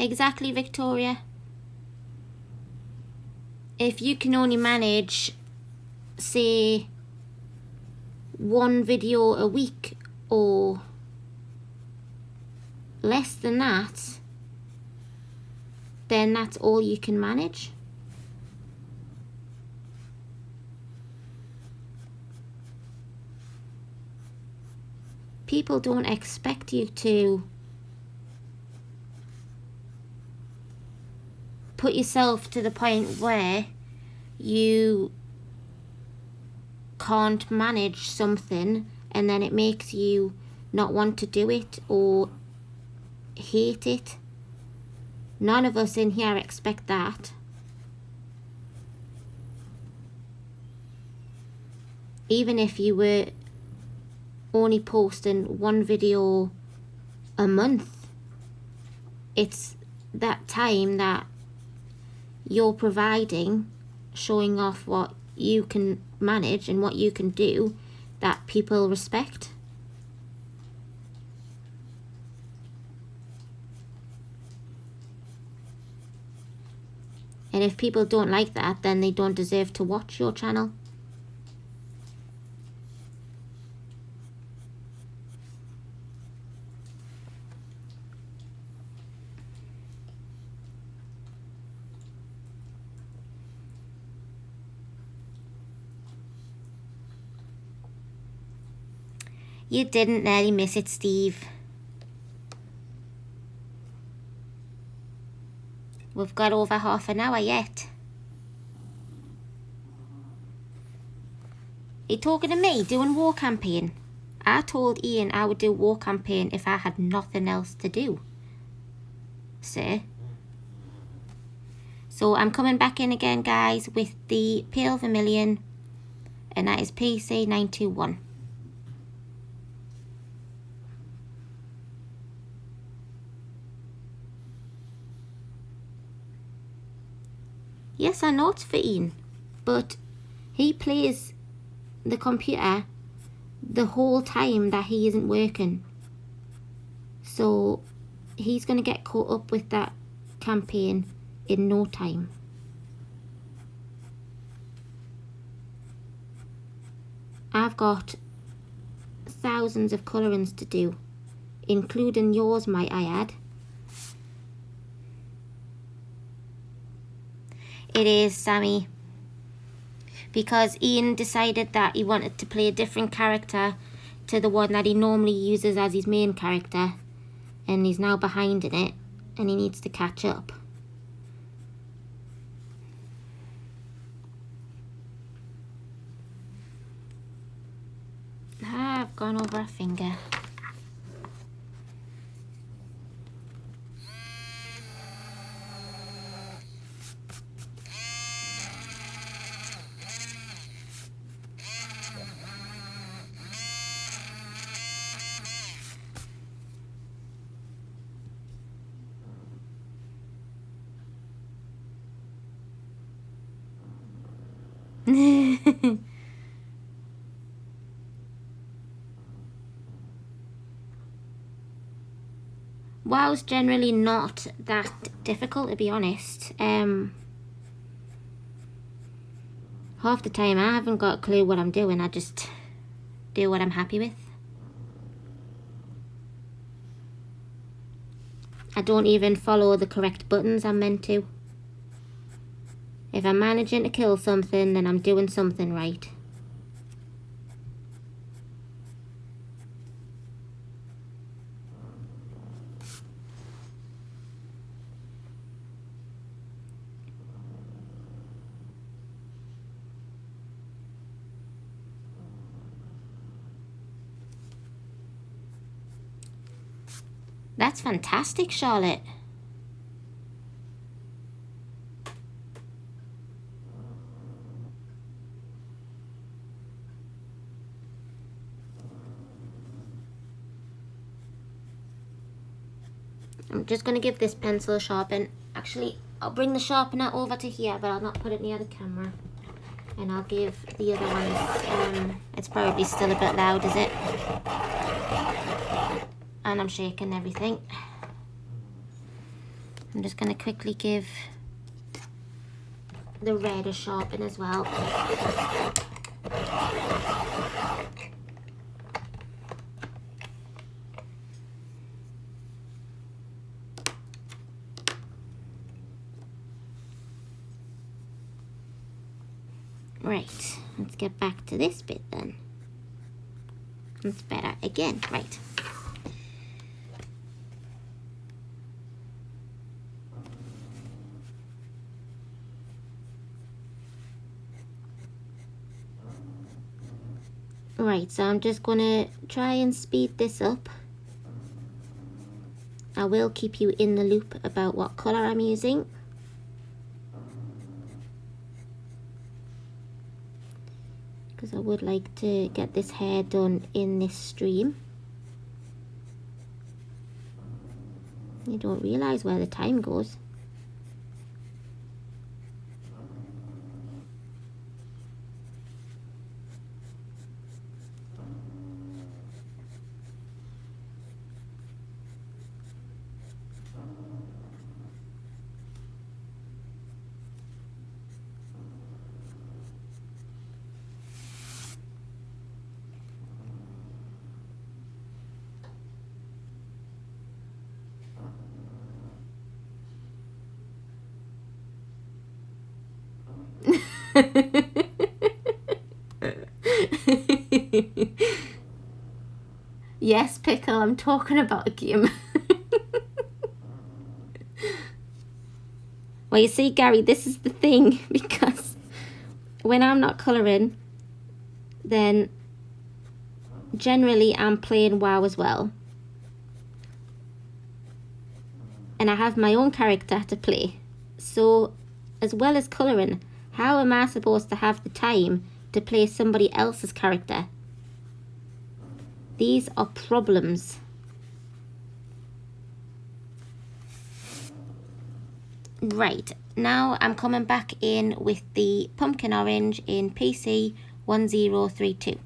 Exactly, Victoria. If you can only manage, say, one video a week or less than that, then that's all you can manage. People don't expect you to put yourself to the point where you can't manage something and then it makes you not want to do it or hate it. None of us in here expect that. Even if you were only posting one video a month, it's that time that you're providing, showing off what you can manage and what you can do, that people respect. And if people don't like that, then they don't deserve to watch your channel. You didn't nearly miss it, Steve. We've got over half an hour yet. Are you talking to me, doing war campaign? I told Ian I would do war campaign if I had nothing else to do, sir. So I'm coming back in again, guys, with the Pale Vermilion, and that is PC 921. Yes, I know it's for Ian, but he plays the computer the whole time that he isn't working. So he's going to get caught up with that campaign in no time. I've got thousands of colourings to do, including yours, might I add. It is, Sammy, because Ian decided that he wanted to play a different character to the one that he normally uses as his main character, and he's now behind in it, and he needs to catch up. I've gone over a finger. WoW's generally not that difficult, to be honest. Half the time I haven't got a clue what I'm doing, I just do what I'm happy with. I don't even follow the correct buttons I'm meant to. If I'm managing to kill something, then I'm doing something right. That's fantastic, Charlotte. I'm just going to give this pencil a sharpen. Actually, I'll bring the sharpener over to here, but I'll not put it near the camera. And I'll give the other ones, it's probably still a bit loud, is it? And I'm shaking everything. I'm just going to quickly give the red a sharpen as well. Right, let's get back to this bit then. It's better again, right. Right, so I'm just gonna try and speed this up. I will keep you in the loop about what colour I'm using. Because I would like to get this hair done in this stream. You don't realise where the time goes. Yes, Pickle, I'm talking about a game. Well, you see, Gary, this is the thing, because when I'm not colouring, then generally I'm playing WoW as well. And I have my own character to play. So, as well as colouring, how am I supposed to have the time to play somebody else's character? These are problems. Right, now I'm coming back in with the pumpkin orange in PC 1032.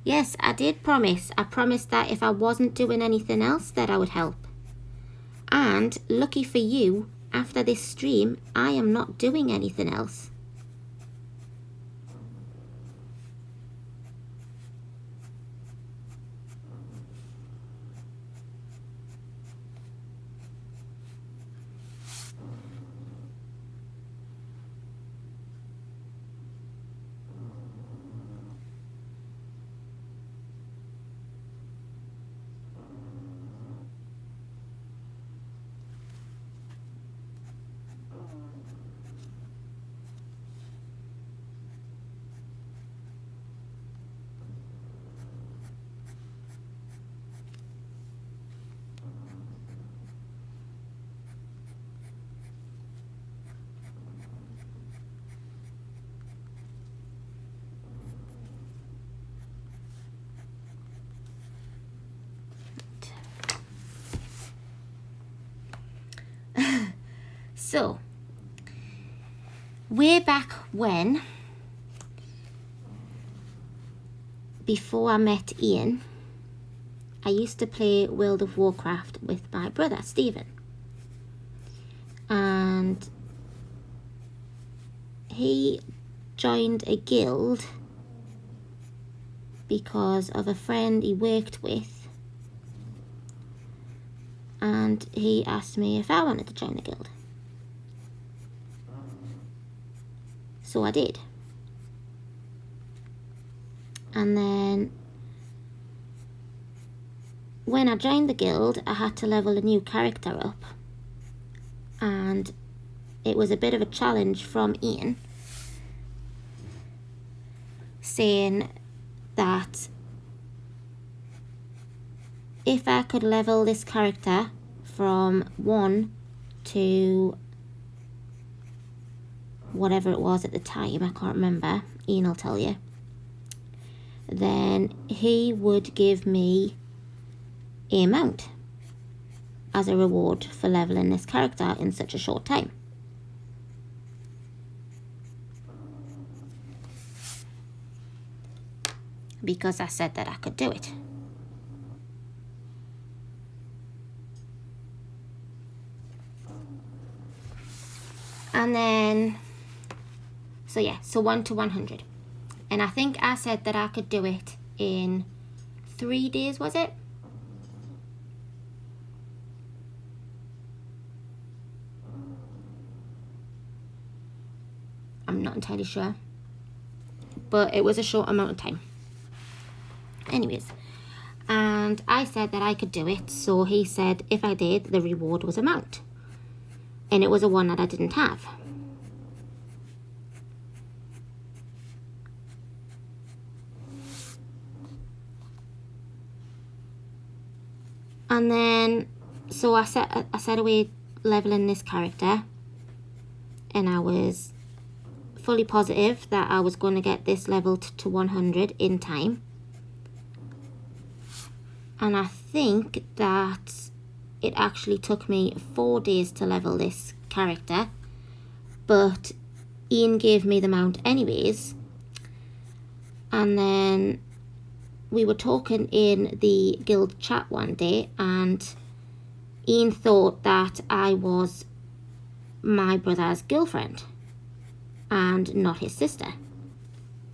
Yes, I did promise. I promised that if I wasn't doing anything else that I would help. And lucky for you, after this stream, I am not doing anything else. So, way back when, before I met Ian, I used to play World of Warcraft with my brother, Stephen. And he joined a guild because of a friend he worked with. And he asked me if I wanted to join the guild. So I did. And then when I joined the guild, I had to level a new character up. And it was a bit of a challenge from Ian, saying that if I could level this character from 1 to whatever it was at the time, I can't remember, Ian will tell you, then he would give me a mount as a reward for leveling this character in such a short time. Because I said that I could do it. And then, so yeah, so 1 to 100. And I think I said that I could do it in 3 days, was it? I'm not entirely sure. But it was a short amount of time. Anyways, and I said that I could do it. So he said if I did, the reward was a mount. And it was a one that I didn't have. And then, so I set away leveling this character, and I was fully positive that I was going to get this leveled to 100 in time. And I think that it actually took me 4 days to level this character, but Ian gave me the mount anyways. And then we were talking in the guild chat one day, and Ian thought that I was my brother's girlfriend and not his sister.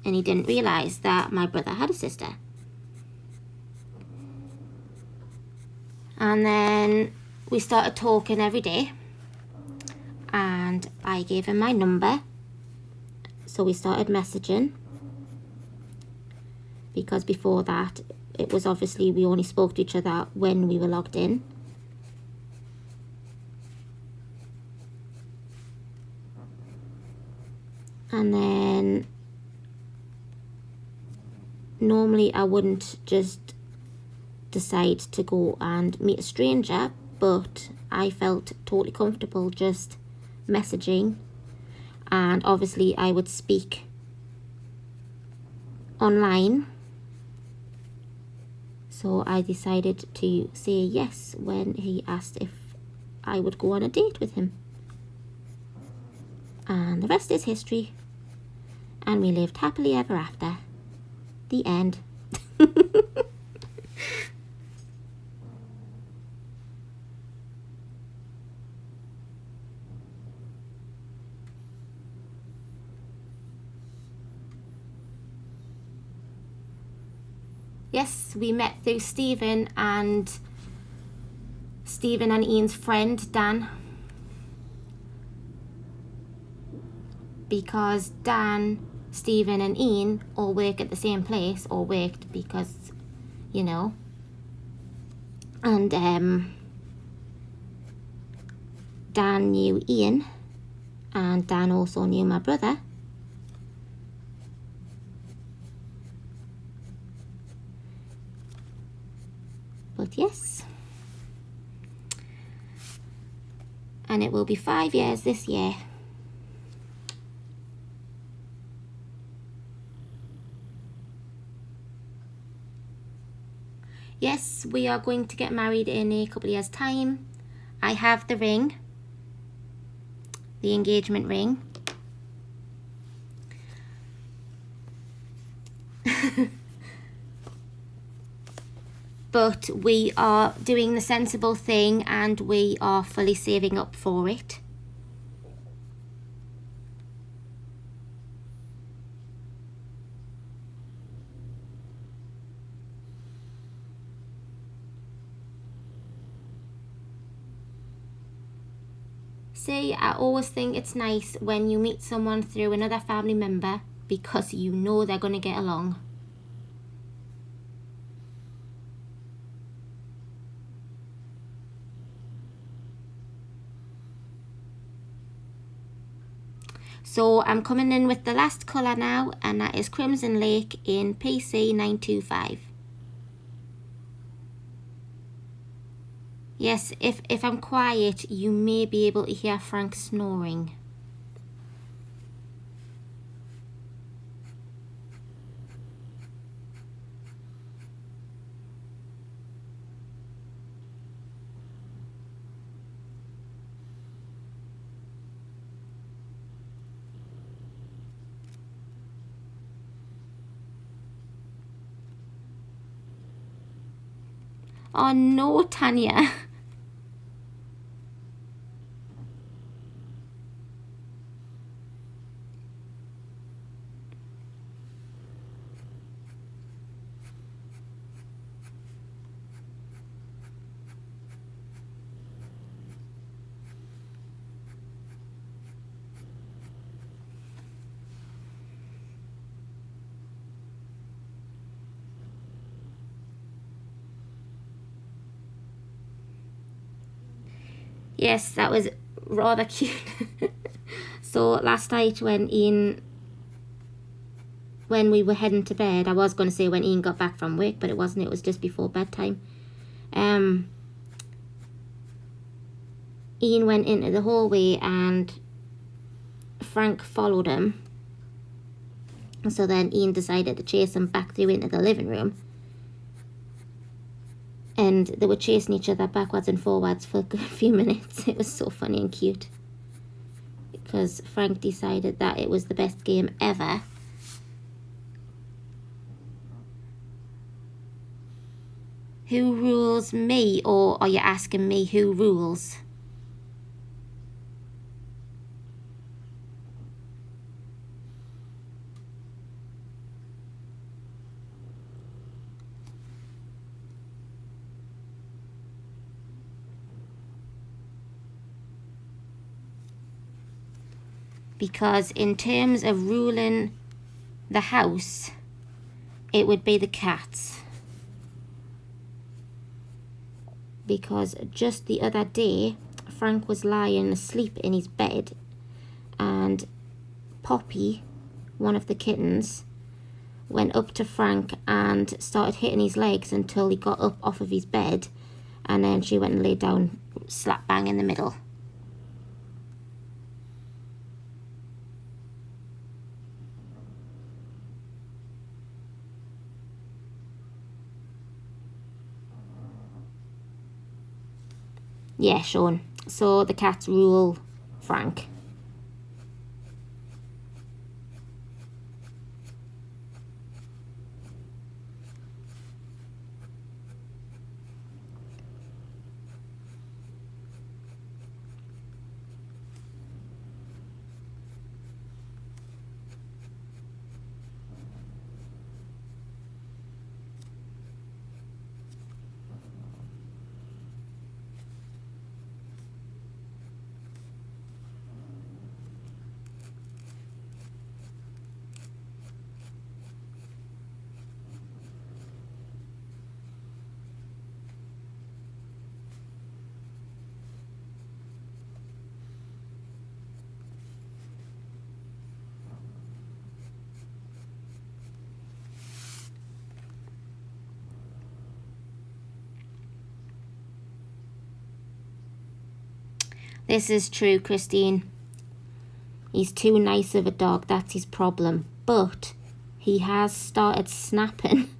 and he didn't realise that my brother had a sister. And then we started talking every day, and I gave him my number, so we started messaging, because before that it was obviously we only spoke to each other when we were logged in. And then normally I wouldn't just decide to go and meet a stranger, but I felt totally comfortable just messaging, and obviously I would speak online. So I decided to say yes when he asked if I would go on a date with him. And the rest is history. And we lived happily ever after. The end. Yes, we met through Stephen and Ian's friend Dan, because Dan, Stephen and Ian all work at the same place, or worked, because, you know, and Dan knew Ian, and Dan also knew my brother. But yes, and it will be 5 years this year. Yes, we are going to get married in a couple of years' time. I have the ring, the engagement ring. But we are doing the sensible thing, and we are fully saving up for it. See, I always think it's nice when you meet someone through another family member, because you know they're going to get along. So I'm coming in with the last colour now, and that is Crimson Lake in PC 925. Yes, if I'm quiet, you may be able to hear Frank snoring. Oh no, Tanya. Yes, that was rather cute. So last night when we were heading to bed, I was going to say when Ian got back from work, but it wasn't, it was just before bedtime. Ian went into the hallway and Frank followed him. So then Ian decided to chase him back through into the living room. And they were chasing each other backwards and forwards for a good few minutes. It was so funny and cute, because Frank decided that it was the best game ever. Who rules me, or are you asking me who rules? because in terms of ruling the house, it would be the cats. Because just the other day, Frank was lying asleep in his bed, and Poppy, one of the kittens, went up to Frank and started hitting his legs until he got up off of his bed, and then she went and laid down slap bang in the middle. Yeah, Sean. So the cats rule Frank. This is true, Christine. He's too nice of a dog, that's his problem. But he has started snapping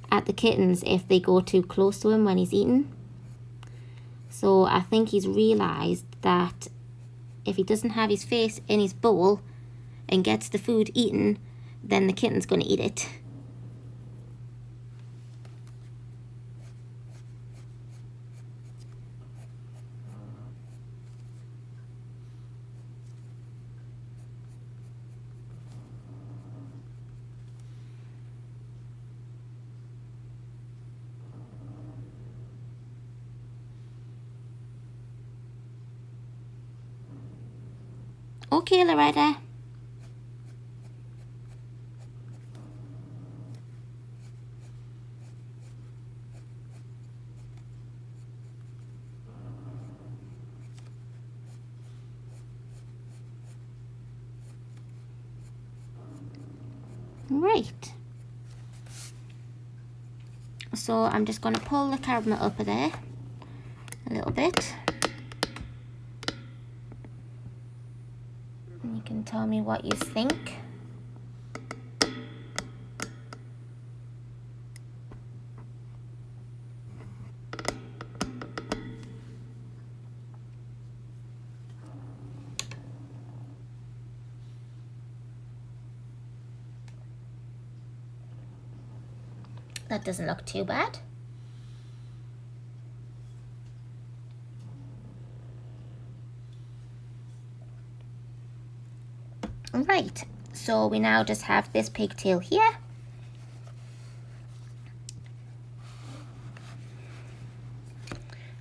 at the kittens if they go too close to him when he's eating. So I think he's realised that if he doesn't have his face in his bowl and gets the food eaten, then the kitten's going to eat it. Okay, Loretta. Right. So I'm just going to pull the camera up there a little bit. You can tell me what you think. That doesn't look too bad. Right, so we now just have this pigtail here.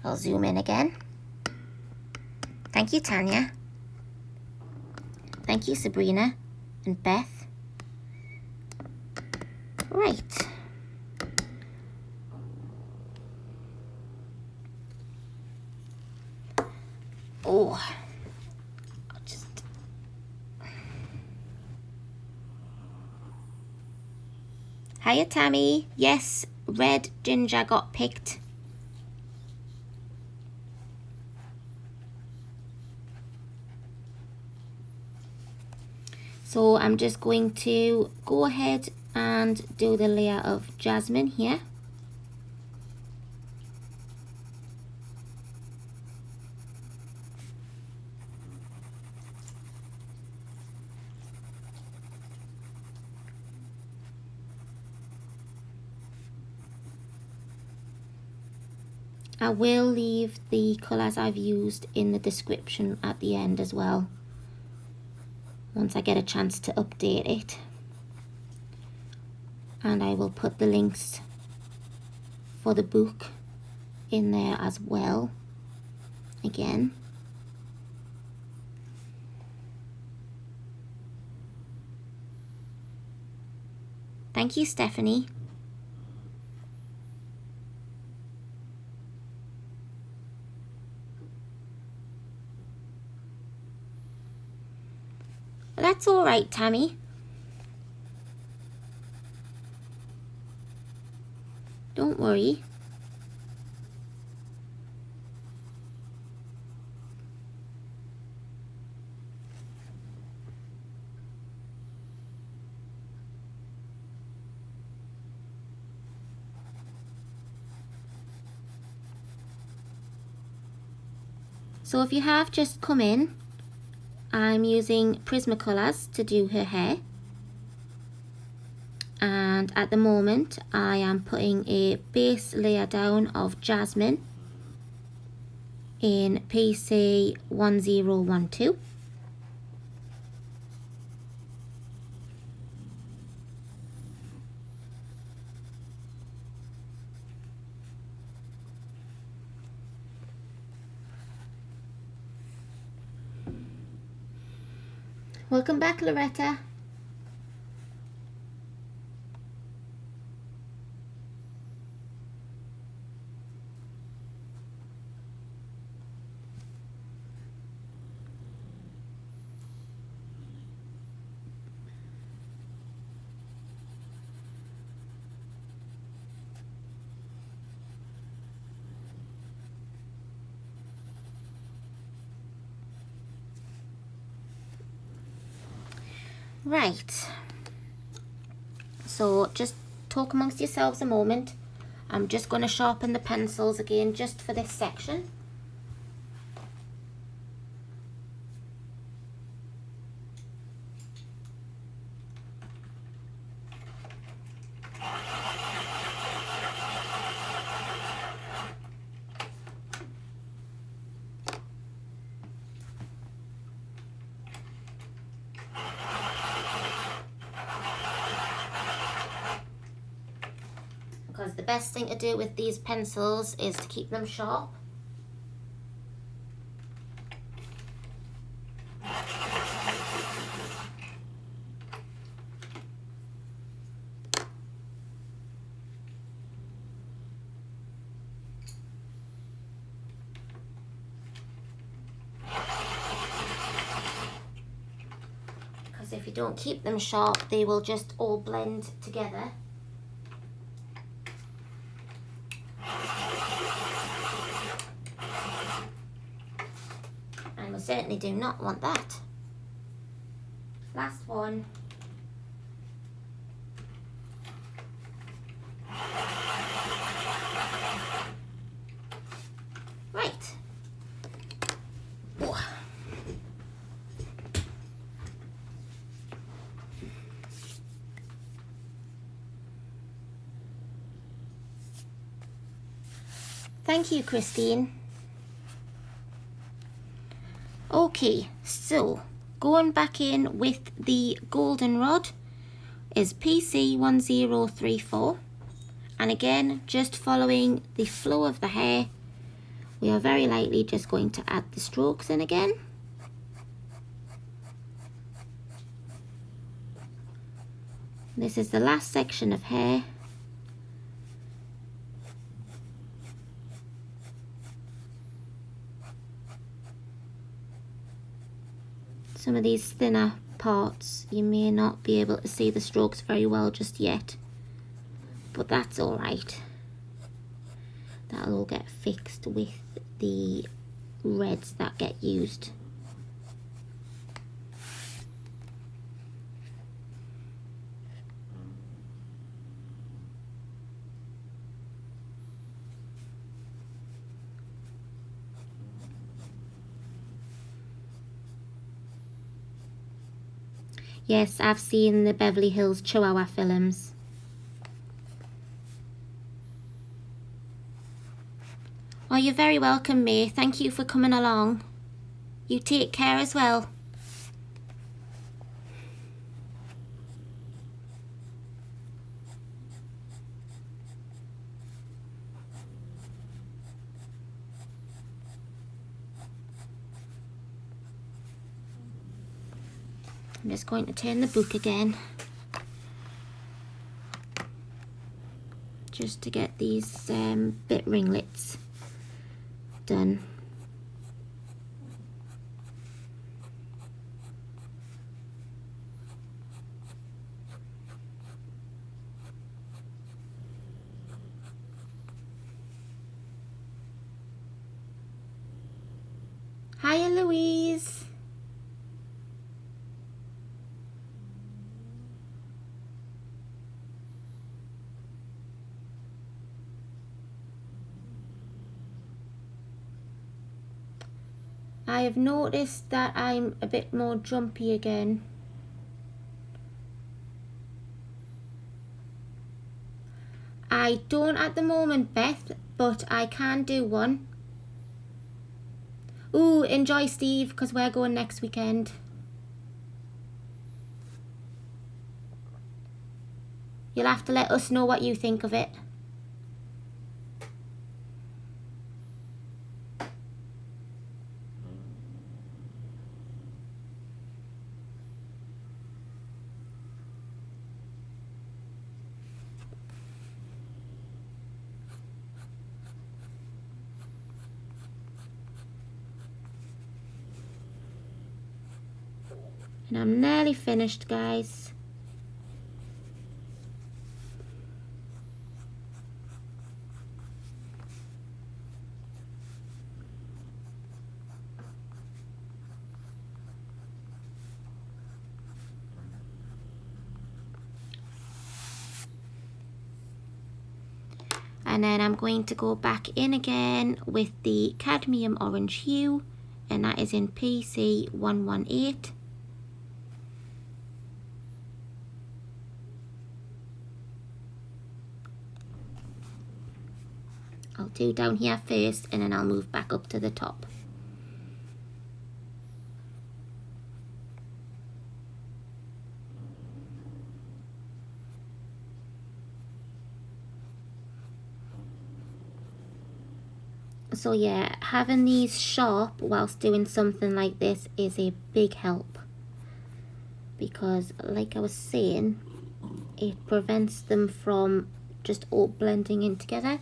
I'll zoom in again. Thank you, Tanya. Thank you, Sabrina and Beth. Right. Oh. Hiya, Tammy. Yes, red ginger got picked. So I'm just going to go ahead and do the layer of Jasmine here. I will leave the colours I've used in the description at the end as well, once I get a chance to update it. And I will put the links for the book in there as well, again. Thank you, Stephanie. That's all right, Tammy. Don't worry. So if you have just come in, I'm using Prismacolors to do her hair. And at the moment I am putting a base layer down of Jasmine in PC 1012. Welcome back, Loretta. Right, so just talk amongst yourselves a moment. I'm just going to sharpen the pencils again just for this section. Because the best thing to do with these pencils is to keep them sharp. Because if you don't keep them sharp, they will just all blend together. We certainly do not want that. Last one. Right. Oh. Thank you, Christine. Okay, so going back in with the Goldenrod is PC 1034, and again just following the flow of the hair, we are very lightly just going to add the strokes in again. This is the last section of hair. Some of these thinner parts, you may not be able to see the strokes very well just yet, but that's all right. That'll all get fixed with the reds that get used. Yes, I've seen the Beverly Hills Chihuahua films. Oh, you're very welcome, May. Thank you for coming along. You take care as well. I'm just going to turn the book again. just to get these bit ringlets done. Hiya, Louise. I have noticed that I'm a bit more jumpy again. I don't at the moment, Beth, but I can do one. Ooh, enjoy, Steve, because we're going next weekend. You'll have to let us know what you think of it. And I'm nearly finished, guys. And then I'm going to go back in again with the cadmium orange hue, and that is in PC 118. I'll do down here first, and then I'll move back up to the top. So yeah, having these sharp whilst doing something like this is a big help, because like I was saying, it prevents them from just all blending in together.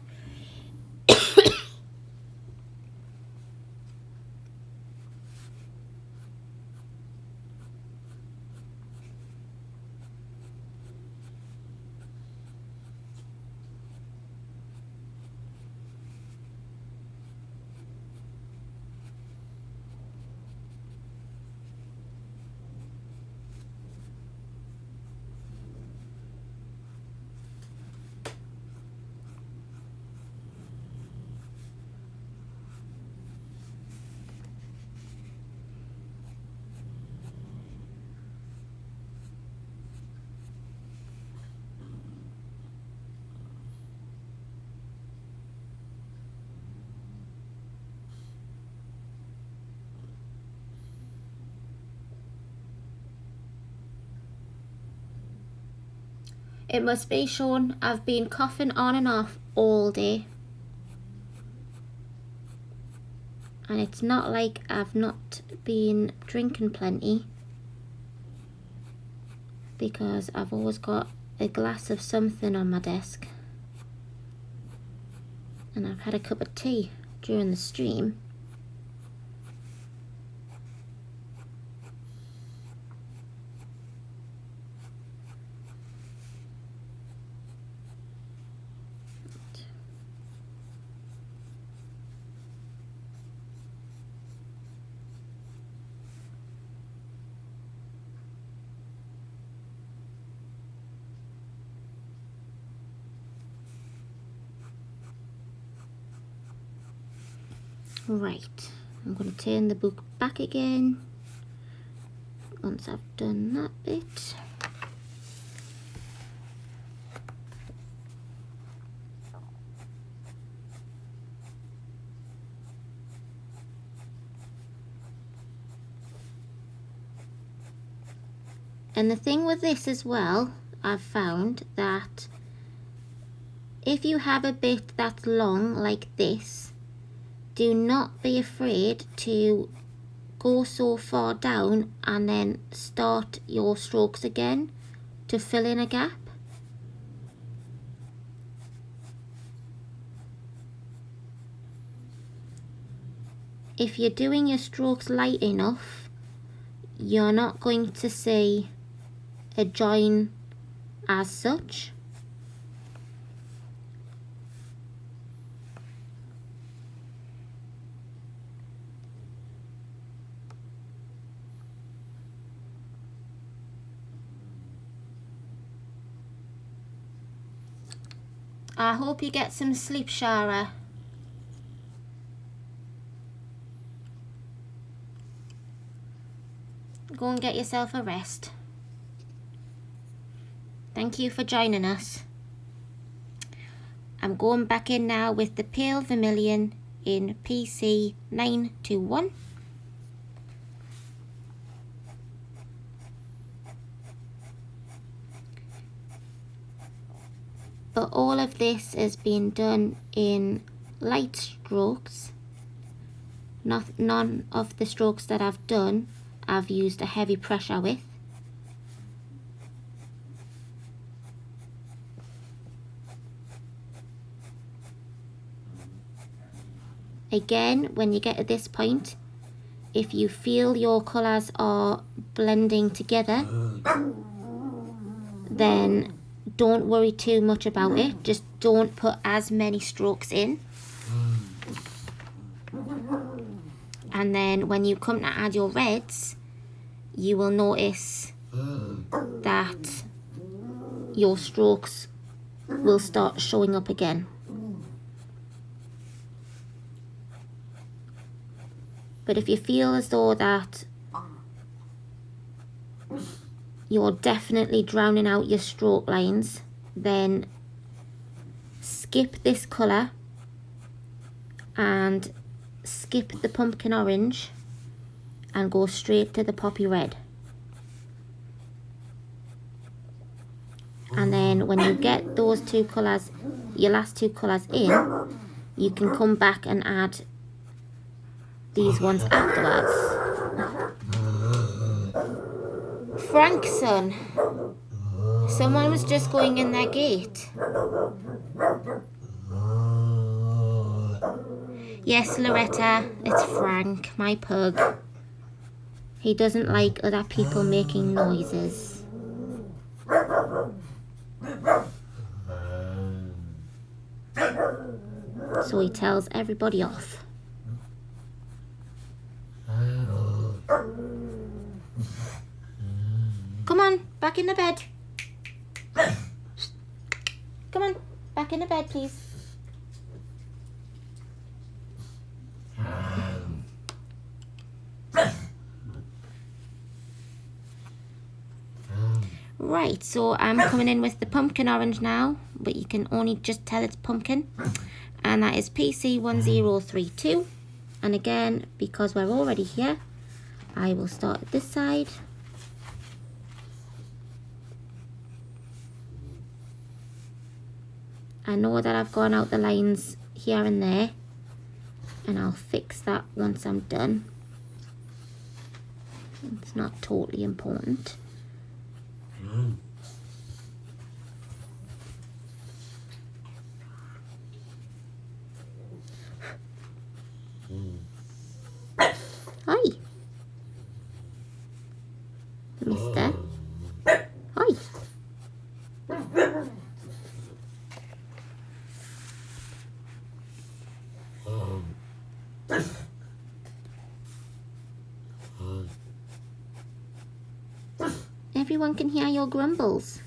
It must be, Sean. I've been coughing on and off all day. And it's not like I've not been drinking plenty, because I've always got a glass of something on my desk. And I've had a cup of tea during the stream. Right, I'm going to turn the book back again once I've done that bit. And the thing with this as well, I've found that if you have a bit that's long like this, do not be afraid to go so far down and then start your strokes again to fill in a gap. if you're doing your strokes light enough, you're not going to see a join as such. I hope you get some sleep, Shara. Go and get yourself a rest. Thank you for joining us. I'm going back in now with the pale vermilion in PC 921. But all of this has been done in light strokes. None of the strokes that I've done I've used a heavy pressure with. Again, when you get to this point, if you feel your colours are blending together, then don't worry too much about it. Just don't put as many strokes in. And then when you come to add your reds, you will notice that your strokes will start showing up again. But if you feel as though that you're definitely drowning out your stroke lines, then skip this colour and skip the pumpkin orange and go straight to the poppy red. And then when you get those two colours, your last two colours in, you can come back and add these ones afterwards. Frankson, someone was just going in their gate. Yes, Loretta, it's Frank, my pug. He doesn't like other people making noises. So he tells everybody off. Come on, back in the bed. Come on, back in the bed, please. Right, so I'm coming in with the pumpkin orange now, but you can only just tell it's pumpkin. And that is PC 1032. And again, because we're already here, I will start at this side. I know that I've gone out the lines here and there, and I'll fix that once I'm done. It's not totally important. Hi, mister. Hi. Everyone can hear your grumbles.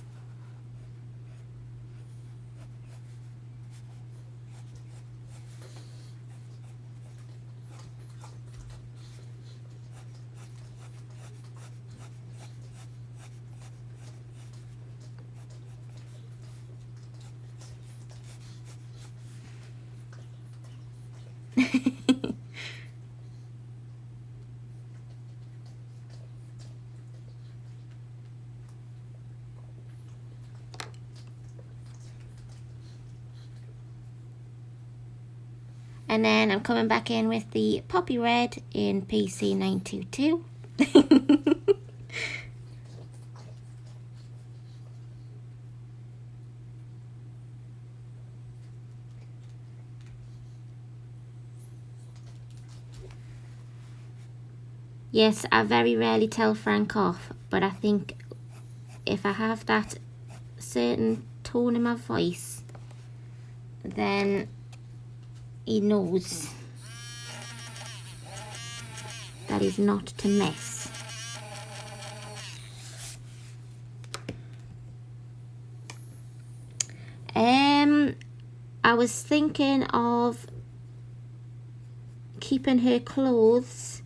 And then I'm coming back in with the poppy red in PC 922. Yes, I very rarely tell Frank off, but I think if I have that certain tone in my voice, then he knows that he's not to mess. I was thinking of keeping her clothes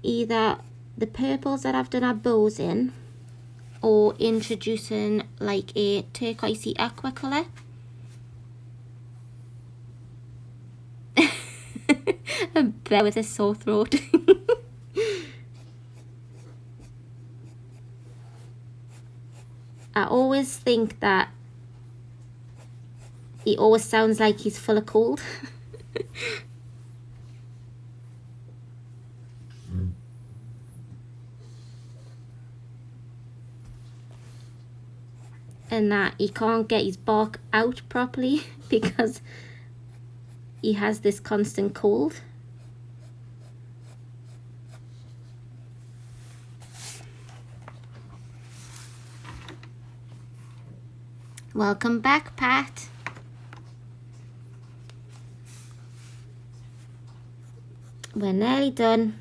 either the purples that I've done our bows in, or introducing like a turquoisey aqua colour. A bear with a sore throat. I always think that he always sounds like he's full of cold. And that he can't get his bark out properly because he has this constant cold. Welcome back, Pat. We're nearly done.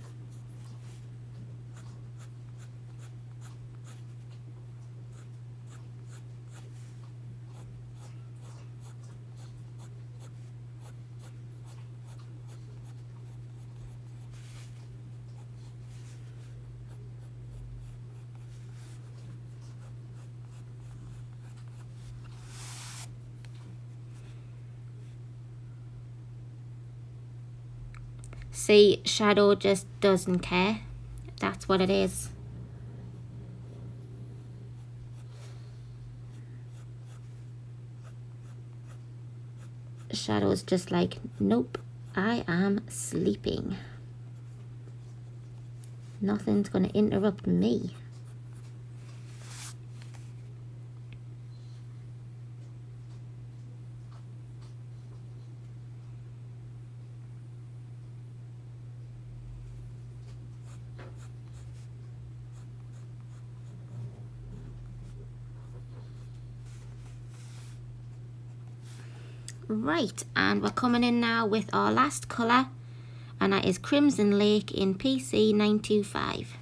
See, Shadow just doesn't care. That's what it is. Shadow's just like, nope, I am sleeping. Nothing's gonna interrupt me. Right, and we're coming in now with our last colour, and that is Crimson Lake in PC 925.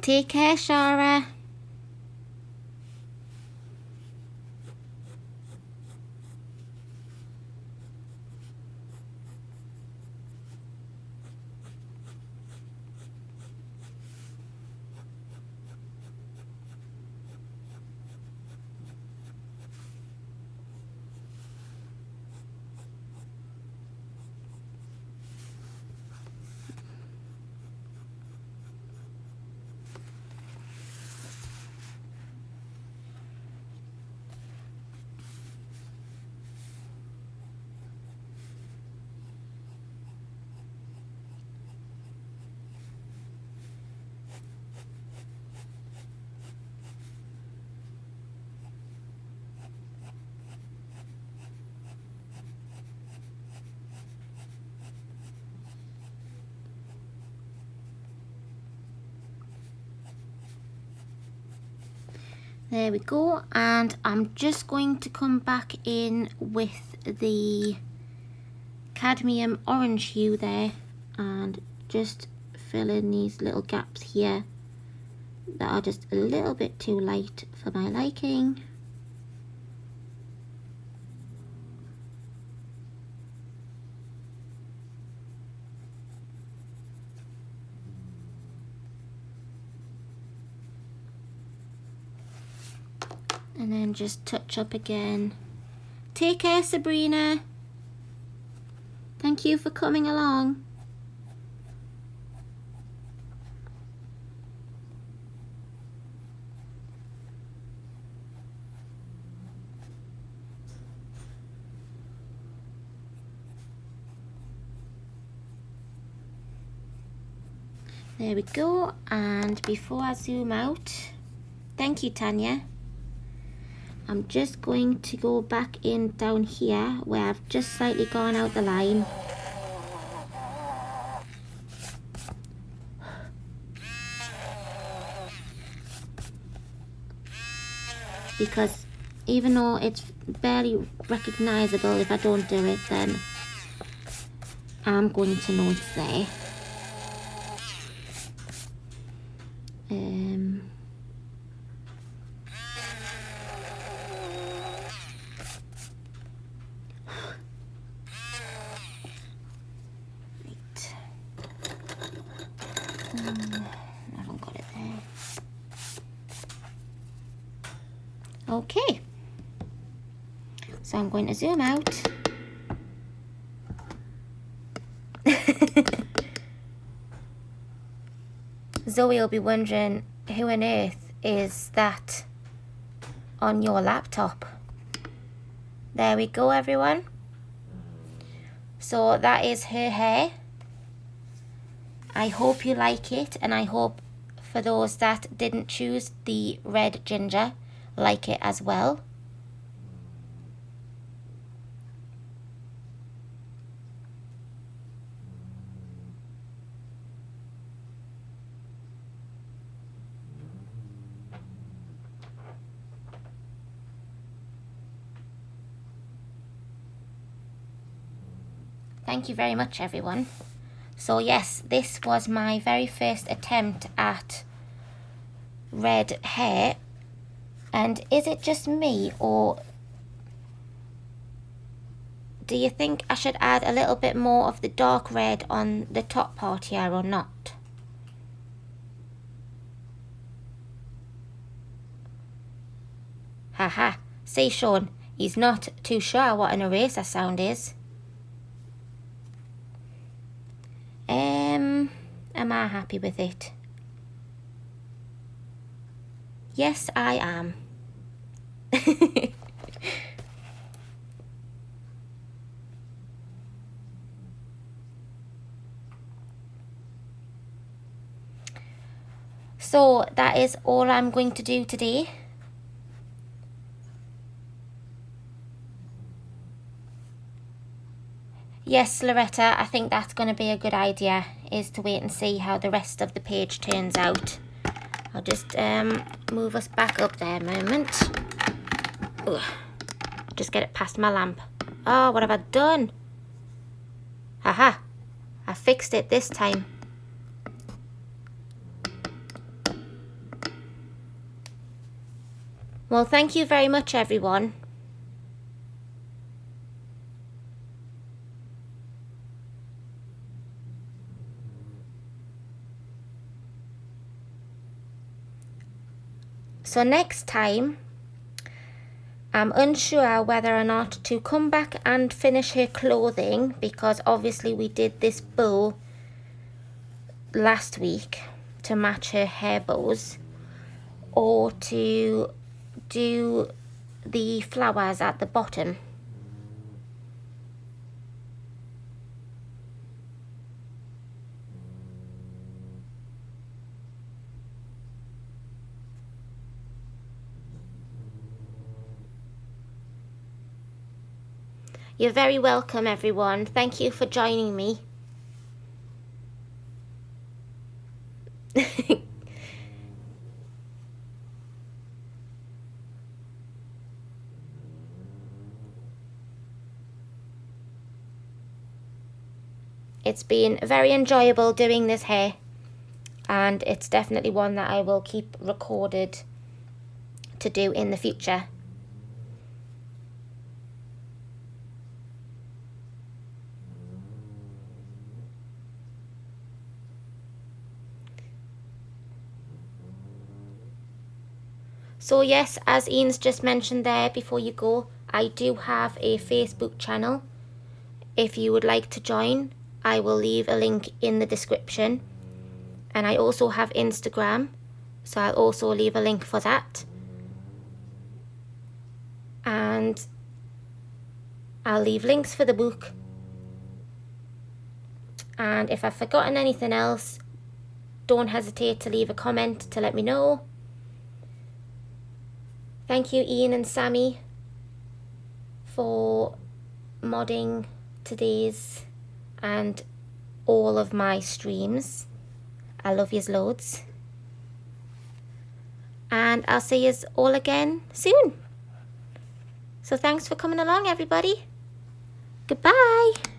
Take care, Shara. There we go, and I'm just going to come back in with the cadmium orange hue there and just fill in these little gaps here that are just a little bit too light for my liking. And then just touch up again. Take care, Sabrina. Thank you for coming along. There we go. And before I zoom out, thank you, Tanya. I'm just going to go back in down here where I've just slightly gone out the line. Because even though it's barely recognizable, if I don't do it, then I'm going to know it's there. I haven't got it there. Okay, so I'm going to zoom out. Zoe will be wondering, who on earth is that on your laptop? There we go, everyone. So that is her hair. I hope you like it, and I hope for those that didn't choose the red ginger, like it as well. Thank you very much, everyone. So yes, this was my very first attempt at red hair. And is it just me, or do you think I should add a little bit more of the dark red on the top part here or not? Haha, see Sean, he's not too sure what an eraser sound is. Am I happy with it? Yes, I am. So that is all I'm going to do today. Yes, Loretta, I think that's going to be a good idea, is to wait and see how the rest of the page turns out. I'll just move us back up there a moment. Ugh. Just get it past my lamp. Oh, what have I done? Haha, I fixed it this time. Well, thank you very much, everyone. So next time, I'm unsure whether or not to come back and finish her clothing, because obviously we did this bow last week to match her hair bows, or to do the flowers at the bottom. You're very welcome, everyone. Thank you for joining me. It's been very enjoyable doing this hair. and it's definitely one that I will keep recorded to do in the future. So yes, as Ian's just mentioned there before you go, I do have a Facebook channel. If you would like to join, I will leave a link in the description. And I also have Instagram, so I'll also leave a link for that. And I'll leave links for the book. And if I've forgotten anything else, don't hesitate to leave a comment to let me know. Thank you, Ian and Sammy, for modding today's and all of my streams. I love yous loads. And I'll see yous all again soon. So thanks for coming along, everybody. Goodbye.